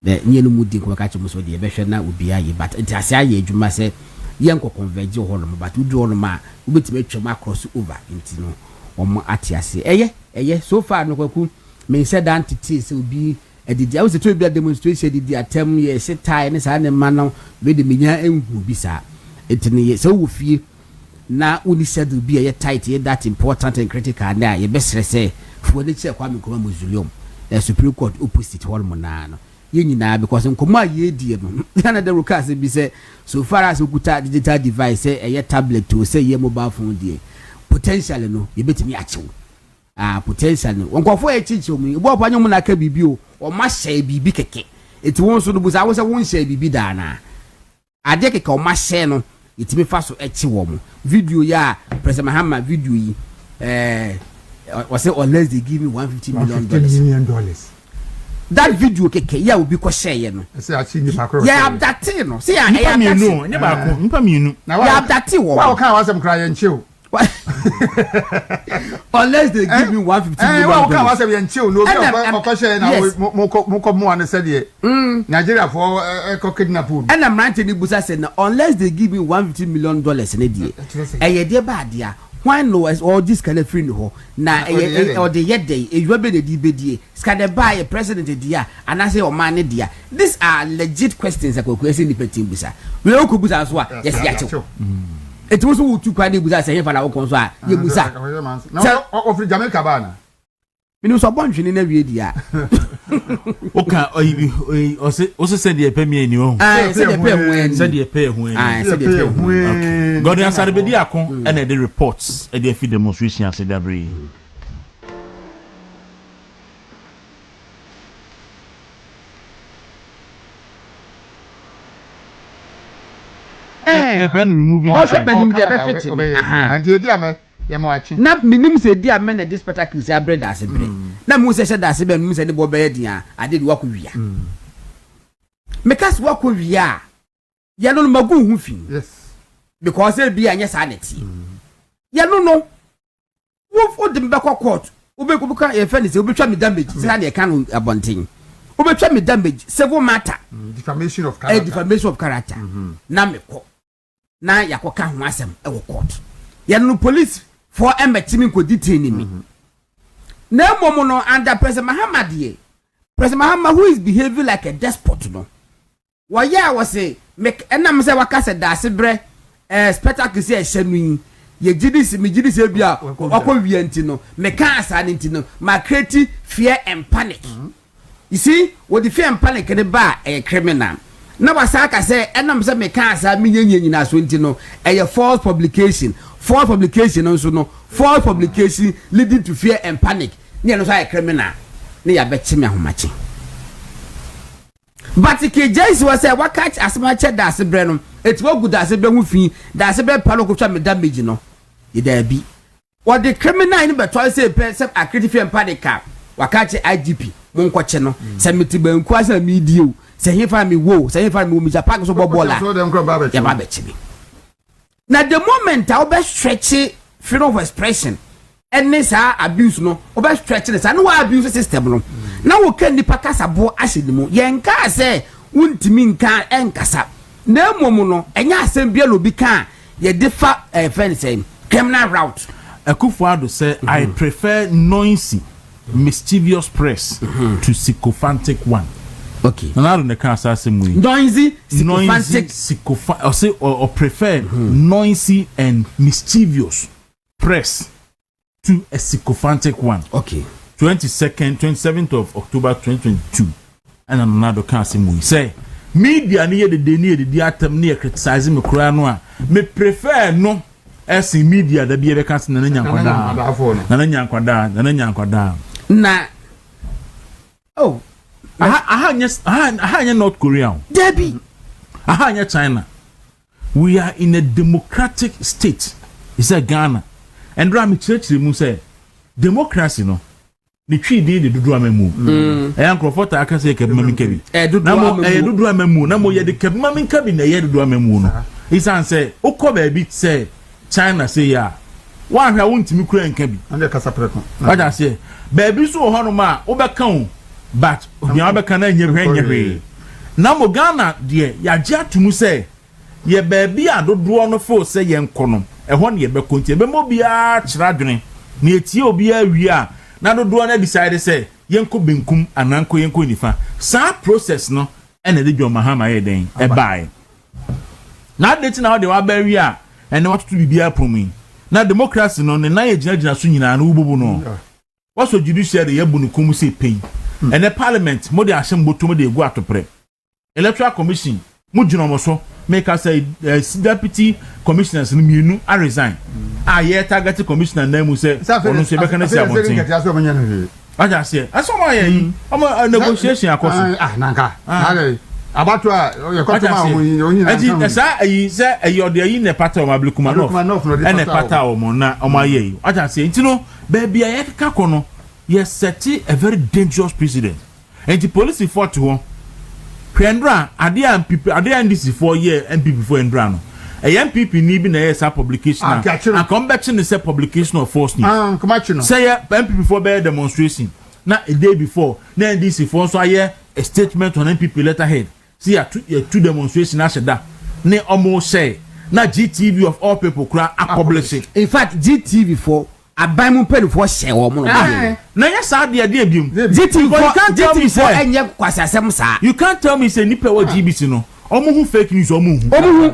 the nye no mudi ko ka chimo so dey be hwe na obi aye but nti ase aye adwuma say ye nko converge ho no but udu ho no ma ubetime atwam across over nti no omo ate ase eye so far no kwaku me said entity say obi edidi I was to be a demonstration edidi atem ye se tie ne sa ne ma no we de menya enhu bi sa etini ye so wo fie na uni said be ye tight ye that important and critical na ye besre say fo ne che kwa me koma musulium the Supreme Court opposite hall mo na no ye nyina because nkoma ye die no na the rukase bi say so far as okuta digital device say ye tablet to say ye mobile phone die potential no ye betimi achew potential no nkofo e chichom ni bo pa nyom na ka bibi o ma hye bibi keke eti won so no busa wo se won hye bibi da na ade keke o ma hye no etimi fa so echi wo mo video ya President Mahama video yi was say unless they give me $150 million that video keke ya obi ko hye no say achi ni pakro ya abdate no say ya ya no ne ba ko mpa mienu ya abdate wo wa ka wasem kra ye nche o unless they give me $150 million. Well, can I say we enchill no mo an said ye. Nigeria for kidnap food. And I'm ranting the busa said unless they give me $150 million in a day. Eh dey bad dia. Why no all this kind of free no na or the yet day e you be the dbd ska dey buy a president dia and I say o man dia. These are legit questions that question the petit busa. We go busa so yes ya. It was who took kwani buza say fa na won so a ye buza na ofri Jamaica ba na minu so bontwe ni na wie dia oka o se said the pay me ni o said the pay hu said the pay hu said the pay hu God answer be dia kon and the reports e dey feed demonstration as every and you dia me ye mo achi na minim se dia me na this spectacle say bread as bread na mu se da se be mu se de bo be dia ade de wako wia me kas wako wia ya no magu hu fi yes because e bia anya sa neti ya no wo de be court wo ka e fa ni se wo betwa me damage se na de kan abonten wo betwa me damage civil matter defamation of character defamation of character na me ko na yakoka ho asem e wo court ya no police for emetimi ko detain me na momo no under President Mahama die President Mahama who is behaving like a despot no wa ya was say make enam say waka say da se bre spectacle say ehanu ye gidisi me gidisi bia wakọ wi anti no me ka asa anti no ma create fear and panic you see what the fear and panic the ba criminal na wasa ka say enam say me ka asa me nyanyina so nti no false publication so no false publication leading to fear and panic ne no say criminal ne ya bechi me ahomachi but ke Jesus was say what catch as much da se bre no it wo good as be hu fi da se be pa no ko twa me damage no ye da bi what the criminal ni beto say person a create fear and panic wa catch IGP mo nkoche no se meti banku asa mi die o se he fa mi wo se he fa mi wo mi ja park so bobola so dem kro ba bechi ya ba bechi Now the moment I be stretch freedom of expression and this abuse no obe stretch this I know abuse system no now we can nipa kasa bo ahedimu yenka say wuntimi nka enkasa na momu no enya asem bia lo bi kan ye defa friend say criminal route Akufo-Addo say I prefer noisy mischievous press to sycophantic one. Okay. And I don't know can say noisy sycophantic or prefer noisy and mischievous press to a sycophantic one. Okay. 27th of October 2022. And another can say media near the atom near criticizing me crano. Me prefer no as in media the be a vacancy na nyankwada. Na oh aha North Korea. Debbie. Aha China. We are in a democratic state. It's a Ghana. And Rami Church mu say democracy no. Ni twi de dudu amemu. Nkrofota aka say kebma mi kabi. Dudu amemu na mo ye de kebma mi kabi na ye dudu amemu no. Isan say ukoba bi say China say ya. Wa hwa wontimi kura nka bi. Ande kasa preko. What say? Baby so hono ma obeka o but onya obeka na nyehwe. Na mo Ghana de ya gya tumu say ye baby adodo no fo say ye nkono. Ehon ye bekonti be mo bia kira dwene. Na etie obi awi a na dodo na decide say yenko benkum ananko yenko nifa. Sa process no ene de John Mahama ye den e bai. Na date na de wa bawi a ene watoto bibia promi. Na democracy no ne na ye gina so nyina na ubobu no. Waso judiciary ye bunukum say pain. Ene parliament mo de ahyem botom de egu atopre. Electoral commission mo gina mo so make us say deputy commissioners no mienu a resign. Ye target commissioner na mu say onu se beka na say amontin. Aja say asoma ye omo negotiation akoso. Nanka. About your customer, esa ayi say ayi ode ayi ne pata o mablekuma no ene pata o mo na o ma ye aja say ntino baby aye kaka kono ye set a very dangerous precedent and the police fought to Kendra ade NPP ade NDC for year NPP for Endra no a NPP ni bi na yes publication and come back to say publication of false news come say NPP for bear demonstration na a day before na NDC for so aye a statement on NPP letterhead see two demonstration asheda ne almost say na GTV of all people kura publish it. In fact GTV for abamu pen for share wo mo na yes de biom GTV for enye kwasasem sa you can't tell me say nipa wa GBC no omo fake news omo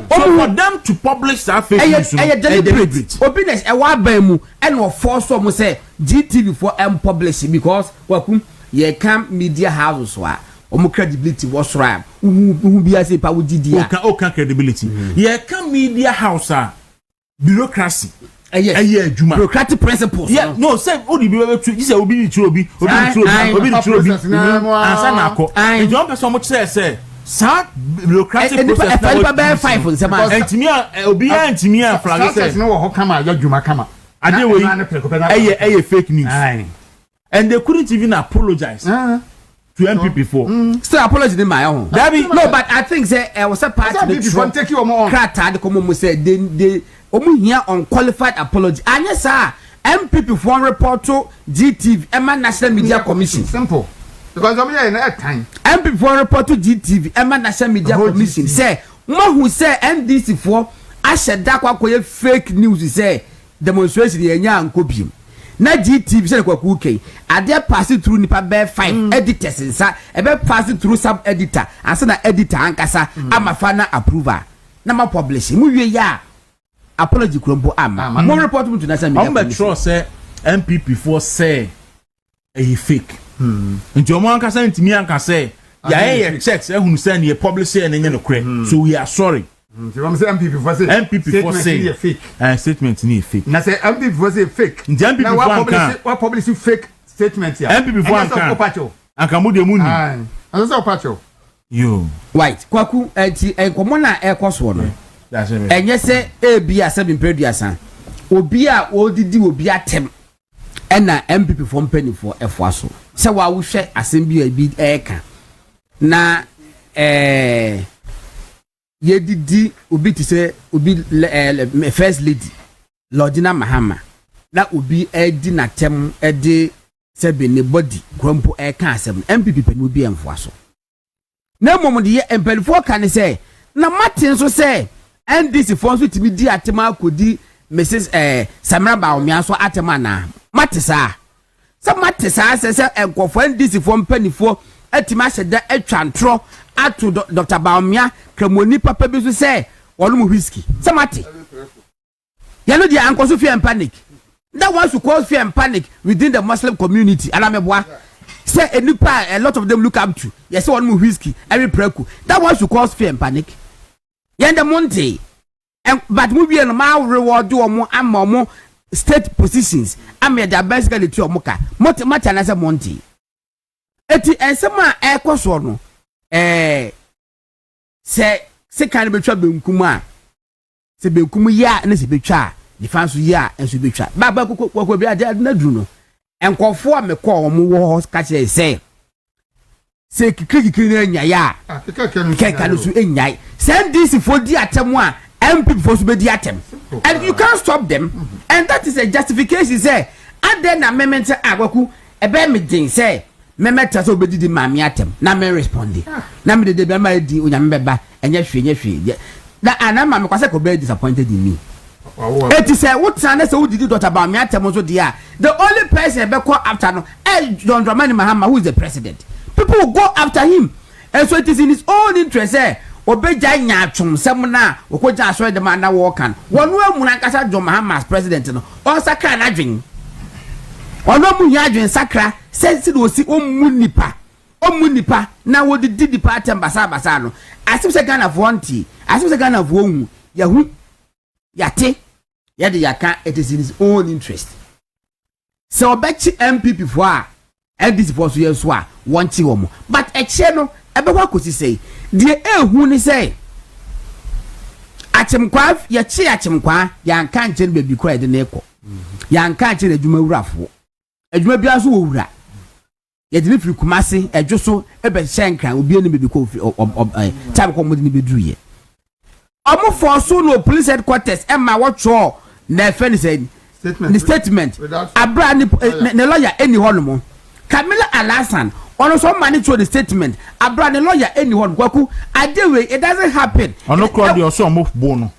so for them to publish that fake news no deliberate obiness e wa abamu and no force omo say GTV for publish because wakum ye can media house so omo credibility was right who be as a power GDA okay credibility ye can media house bureaucracy juma bureaucratic principles yeah no say odi bi we tu say obi ni obi ansa na akọ e don person mo say sa bureaucratic process na be 5 nsema obi antimi a flag say no ho kama ya juma kama ade we fake news and they couldn't even apologize to NPP for still apology in my own no but I think say was a part of the Trump take you on crata de come say they here unqualified apology anya sir MPP for report to GTV Emma National Media Commission simple because I'm here in that time MPP for report to GTV Emma National Media Commission say mo who say NDC for asheda kwakoye fake news say demonstration ye nya ankobium na GTV say kwaku okay ade pass through nipa be 5 editors nsa e be pass through sub editor asa na editor ankasa amafa na approval na ma publish mu wie ya apology krompo ama mo report to national media I'm sure say NPP for say a fake nti omo ankasa ntimi ankasa ya checks ehunu say na publish say na nye no kre so we are sorry nti I'm say NPP for say fake statement ni fake na say NPP for say fake nti NPP for publish fake statement ya NPP for anka mu de mu ni asa so pacho yo white kwaku enti enkomo na ekoso no enye se ebi a 7 period obi a odidi obi atem ena MPP for mpani for efoaso se wa wo hwe asem bi eka na ye didi obi ti say obi first lady Lordina Mahama na obi edi na tem edi sebe ne body krompo e kan asem MPP panu bi emfoaso na mom de ye empelifo kan say na Martin so say NDC fonso timi di atema akodi Mrs Samra Baomia so atema na matisa sa matisa se enkofo NDC fo mpanifo atima hyeda atwantro ato Dr. Baomia kramoni papa bi so say wonu whisky sa mati yalo dia ankoso fear and panic that wants to cause fear and panic within the Muslim community alameboa say a lot of them look up to yes wonu whisky every preku that wants to cause fear and panic yanda monte but we be no ma reward omo amma state positions am ya basically to omoka mota na say monte eti ensema ekoso no se kan betwa benkum a se benkum ya na se betwa difanso ya enso betwa baba kokoko bi ade na duru no enkofo a mekọ omo wo ka che se kikiki na nya ya keka no su enyai send this for di atemu a MP for su be di atem and you can't stop them and that is a justification say ade na memento agwaku ebe me din say memeta so obedi di mami atem na me respondi na me de be ma di onyame beba enye hwe na ana ma me kwase ko be disappointed in me it is a what na say udidi Dr. Baomia atem so dia the only person be call after no John Dramani Mahama who is the president people will go after him and so it is in his own interest obeja nya atwom sem na okoja aso de man na wo kan wonu amuna kasa John Mahama as president no o saka na dwen ono mu nya dwen sakra sense do si omu nipa na wo di department basa no asim se Ghana volunteer asim se Ghana vo yahu yate yade yaka it is in his own interest so obechi MPP for and this for so yeso a wonchi wo mo but eche no ebe kwa kosi say de ehu ni say achemkwa ya chi achemkwa ya nka nche bebi kura de na ekọ ya nka nche adwuma wurafo adwuma bia so wura ya de firi kumase edwo so ebe hyenkran obi ani bebi ko time ko modini beduru ye omo for so no police headquarters emma watcho na fe ni say statement abra ni lawyer eni hono Camilla Alasan so manage the statement abra the lawyer anyone kwaku adewe it doesn't happen ono crowd also mo bono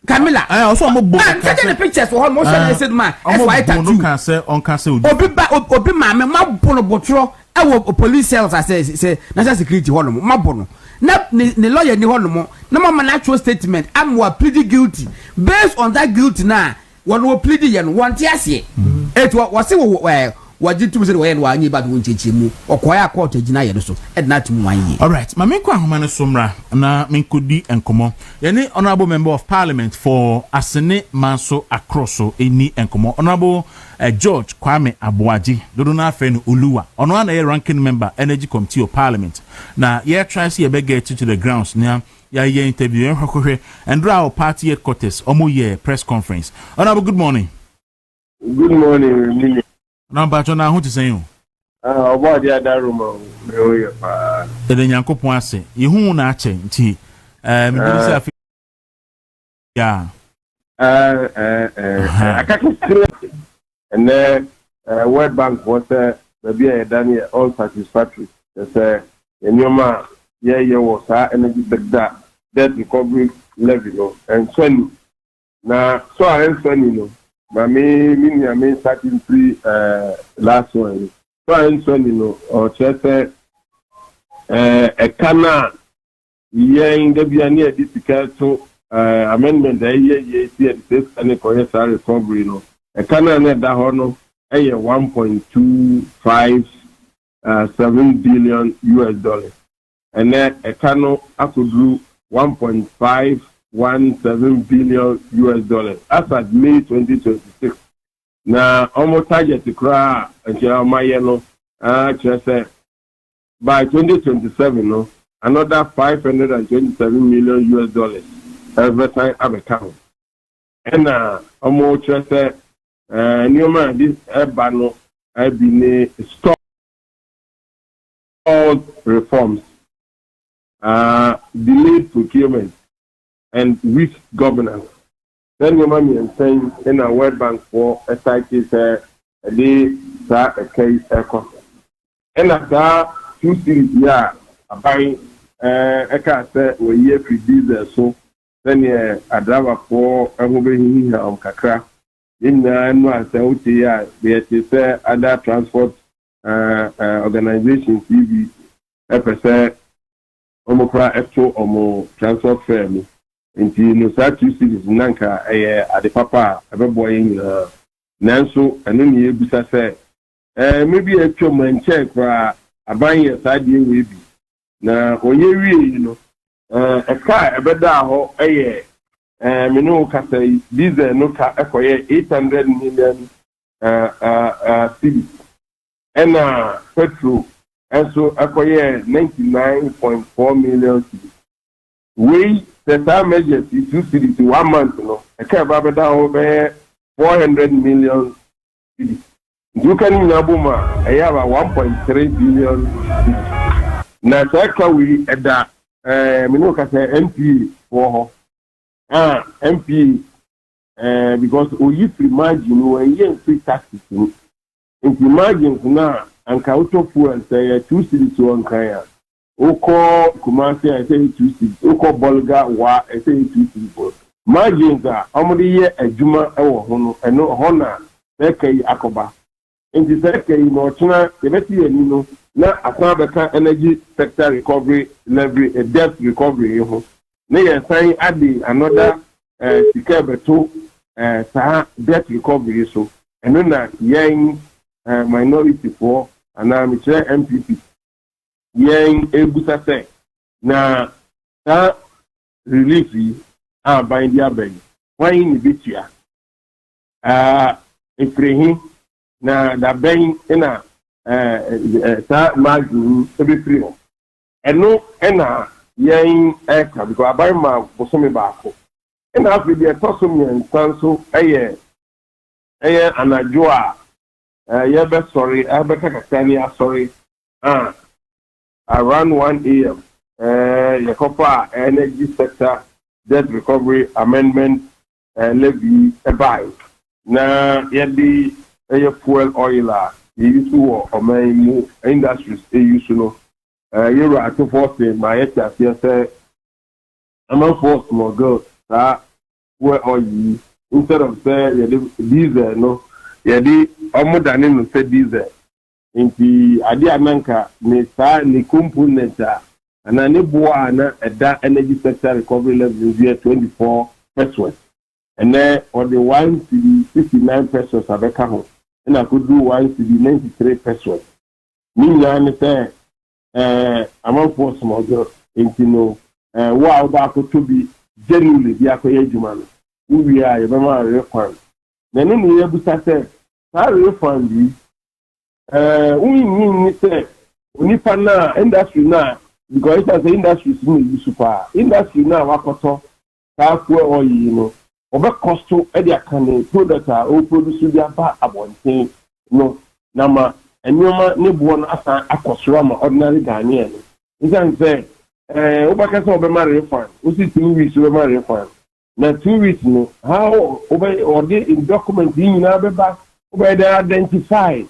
Camilla also mo bono take the pictures for almost said man on can say obi ma me ma bono botro e wo police cells say national security hono ma bono na the lawyer ni hono mo na ma actual statement am wa plead guilty based on that guilty na one wo plead yen one tiase it was say wajitu se we no anyi ba bi wonchechemu okoya court agina ye so edna tum wan ye all right ma me kwa homa ne somra na me nkodi enkomo ye ne honorable member of parliament for Asene Manso Akroso eni enkomo honorable George Kwame Aboagye dodo na Afenyo Oluwa ono ana ye ranking member energy committee of parliament na ye try see ye be get to the grounds na ya ye interview en hwehwe and draw party headquarters omo ye press conference. Honorable, good morning. Good morning. Number to na hu ti sen o. Aboagye adaruma me o ye pa. Ede Nyankopon ase. Ye hu na ache nti me bi say afi ya. Akakire and World Bank was maybe a Daniel all satisfactory. Say enyoma ye was energy sector debt recovery levy no and so na so I no me starting free last one so I no or just a kana ye in the near difficult to amendment ye see this and correct recovery no a kana net that hono 1.257 billion US dollars and then a cano I could do 1.517 billion US dollars as at May 2026. Now almost target to cry until my yellow just by 2027 no another 527 million US dollars every time I account. And almost just new man this bano I been stop all reforms delayed procurement and weak governance. Then you might be saying in a World Bank for a site is a case and at that 2 cities, yeah, by a cat where you produce so then a driver for a moving on Kakra. In the there is other transport organizations, TV, FSA, Omokra, Exo, Omo, transport firm. Into no such 2 cities, Nanka, at the Papa, a boy in Nanso, and then you say, maybe a chum check for a buying a side deal with you. Now, when you know, a car, a better ho, a year, no case, these are no car, 800 million cities, and petrol, and so acquire 99.4 million cities. We the time measures 2 cities to 1 month, a car better over 400 million cities. You can in Abuma, I have a 1.3 billion cities. Now, so we at that, MP for MP, because we used to imagine when you free taxes. If you imagine now, and Kauto fuel say 2 cities to 1 kaya. Oko Kumasi, I say 2 cities. Oko Bolga, Wa, I say 2 cities. Margins are only year a Juma or Hono, and no honor, Seke Akoba. In the Seke, Mochina, the Betty and Nino, not a Sabaka energy sector recovery, leverage, a debt recovery. They are saying adding another Sikabeto debt recovery. So, and then young minority for, and I'm NPP. Yang ebusa say na that relief by the abeg why in bitia efrehi na da ben na ta maguru ebi free ho eno na yang eka because abai ma bosomi baako na afi de tosomi ensanso eye anajo ye be sorry abeka kakani sorry around 1 a.m. Yakopa energy sector debt recovery amendment levy by na yedi fuel oil use or my industries use no you are to force my HRC say I'm a force more girls that fuel oil instead of say diesel no yedi almost than no say diesel inti adi amanka ne sa ne component ana ne boa na eda energy sector recovery level year 24 pesos and then on the 1 cedi 59 pesos abeka ho na could do 1 cedi 93 pesos ni na ne say among for small girls inti no wa ba ko to be genuinely bi akoye adwuma no we are yebema refund na no ne yebusa say sa refund bi we say unipa na industry na because it as industry is super industry na wakoto ka fuel oil no obe cost to e dia kan product o produce dia ba abonten no na ma enyoma ne bo no asa akosoro ma ordinary Ghanaian no you say obaka so obe ma refund o si 2 weeks obe ma refund na 2 weeks no how obe order in document yi na be ba obe dey identify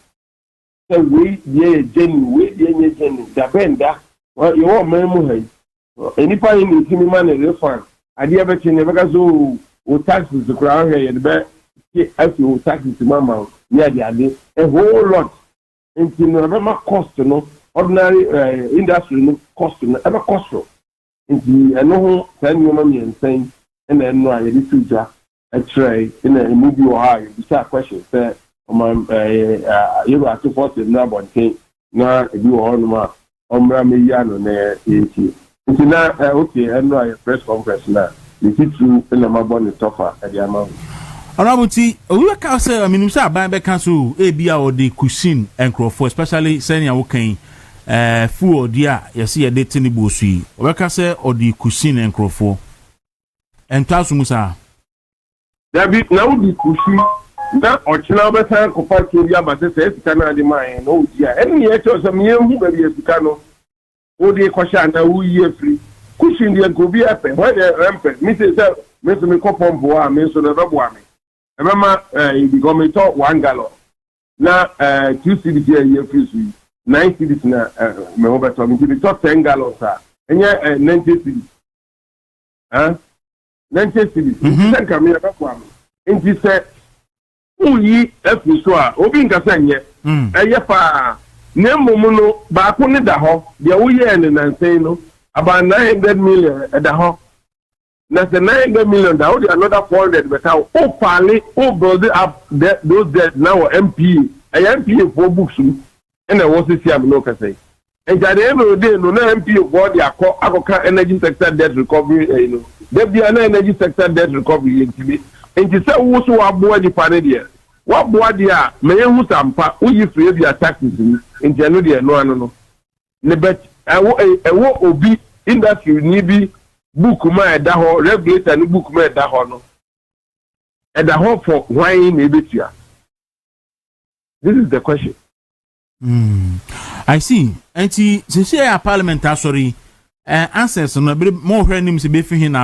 we ye genuine da benda you want memu hay enipa yin kimi man refund ade abechi ne beka so o taxes kura here ye be afi o taxes mama ni ade a whole lot into no be cost no ordinary industry no cost no e be cost into eno ho tan nyoma mi ensen na eno a ye di tuja a tray in a movie or high bisa question say you are to force na bonte na ebi wo no ma omra me ya no na eti nti na okay eno a press conference na the two na mabon the tofa e dia ma Arabuti we ka say minimum say aban be kan so e bia o de cuisine enkrofo especially senior wo kan food dia yes ye de tini bosu we ka say o de cuisine enkrofo entasu musa David na wo de cuisine na ochina be san ko pa ke bia ba se sika na de man no dia eni ye cho so me hu ba bia sika no o de ko sha na wo ye free solution the Gobi happen. When me say, Mr. Mikopom Boa, Mr. Neverboami. Remember, he become a top 1 gallon. Now, 2 cities here, 9 cities now, Mahama told me to be top 10 gallons, sir. And yeah, 90 cities. 90 cities. Then come here, and he said, Uyi, Efuswa, Obin Cassanya, a yepa, Nemono, Bakuni Daho, the Uye and saying about 900 million at the home. That's the 900 million, that would another 400, but how, Pali, build up those that now are MP, a MP for books, and I was to see Aminoka say. And at the end of the day, no MP of body, I energy sector debt recovery, there be an energy sector debt recovery in TV. And you say, also, Aboagye Panadia. What Boadia, may you sampa, who you free your taxes in January, no. But I will be industry, need book my daho, regulator, and book my daho. And the hope for why maybe here. This is the question. I see. And see, our parliament, sorry, answers on a bit more her names be for him.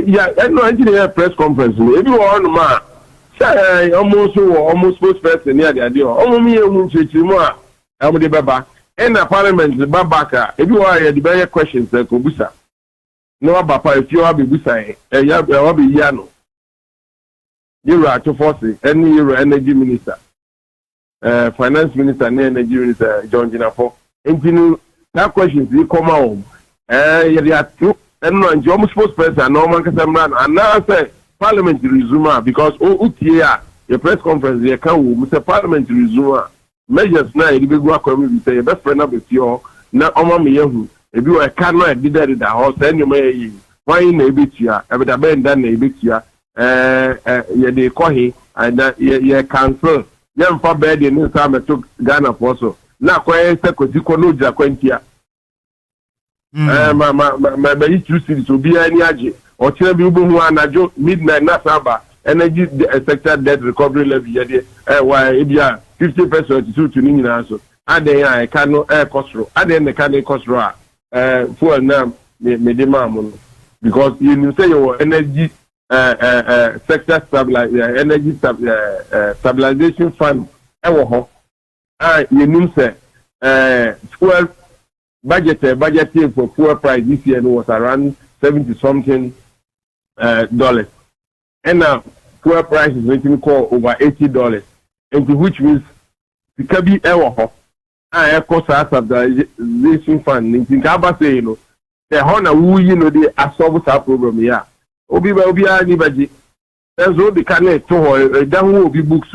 Yeah, I know engineer press conference. Everyone, ma, say almost first person near the idea. Only me and Chichima, I'm the Baba. And the parliament, the Babaka, everyone had the better questions that Kobusa. No, Papa, if you have a Busa, you have a Yano. You are to force it, any energy minister, finance minister, and energy minister, John Jinafo. And that questions, you come home. You are two. And no, you almost supposed person, no man can say, and now I say, Parliament resume because UTA, your press conference, they can Mr. Parliament resume measures now. You be go community say, best friend of your now, Oma Yahu, if you are cannot did that in the house, then you may why in a bit here, every been done a bit here, they call him, and you cancel. Young for bed in this time I took Ghana also. Now, quite a Konuja Quentia. My issue to be any age or Chebu midnight Nasaba energy sector debt recovery levy. Why if you are 50% to Nina so add the cano air costro, add the cano costro for now medimam because you say your energy sector energy stabilization fund. You say 12 budget for fuel price this year was around $70-something dollars. And now fuel price is going to call over $80, and which means the Kabi Ewa I cost us stabilization fund. In Kaba say, the Hona who they absorb that problem here. Obi anybody. There's all the cannet to her, down will be books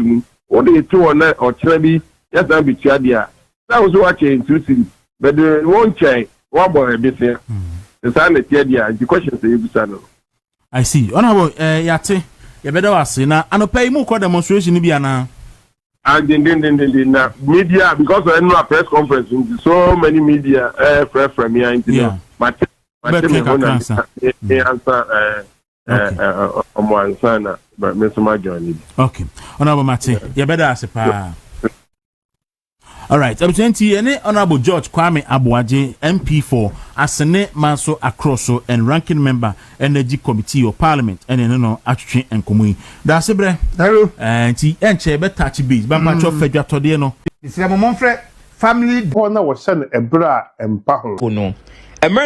or the 2 or Trebi, yes, I'll be Chadia. That was watching 2 cities. But the one change, one boy, this year. The son is here, the question is you. I see. Honorable Yate, you better ask now. And pay more demonstration in Biana. And then media, because I know a press conference, so many media from here into the okay. Honorable Mate, you better ask. All right, I'm saying to you, Honorable George Kwame Aboagye, MP4, Asene Manso Akroso, and ranking member, Energy Committee of Parliament, and no Atchi and Komui. That's a bre. And he enche better touch bees, but much of Fedra Todiano. It's a Monfre family. Bona was sent a bra and paho. No. And so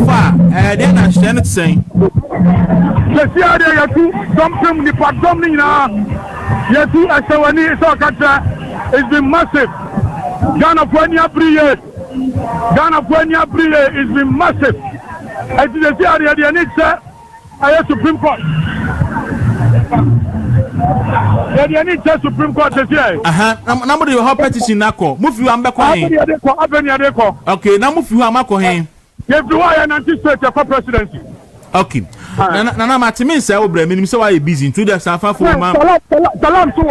far, then I stand saying, yes, it's been massive. Ghana it's been massive. I did the area, the Anitza, I have Supreme Court. The Anitza Supreme Court is here. Number you have petition Nako. Move you back. Okay, now move you Amako him. If you are an anticipated for presidency. Okay. Nana Martin say, "Oh, Bremen, so why you busy? To the Safa for Salam to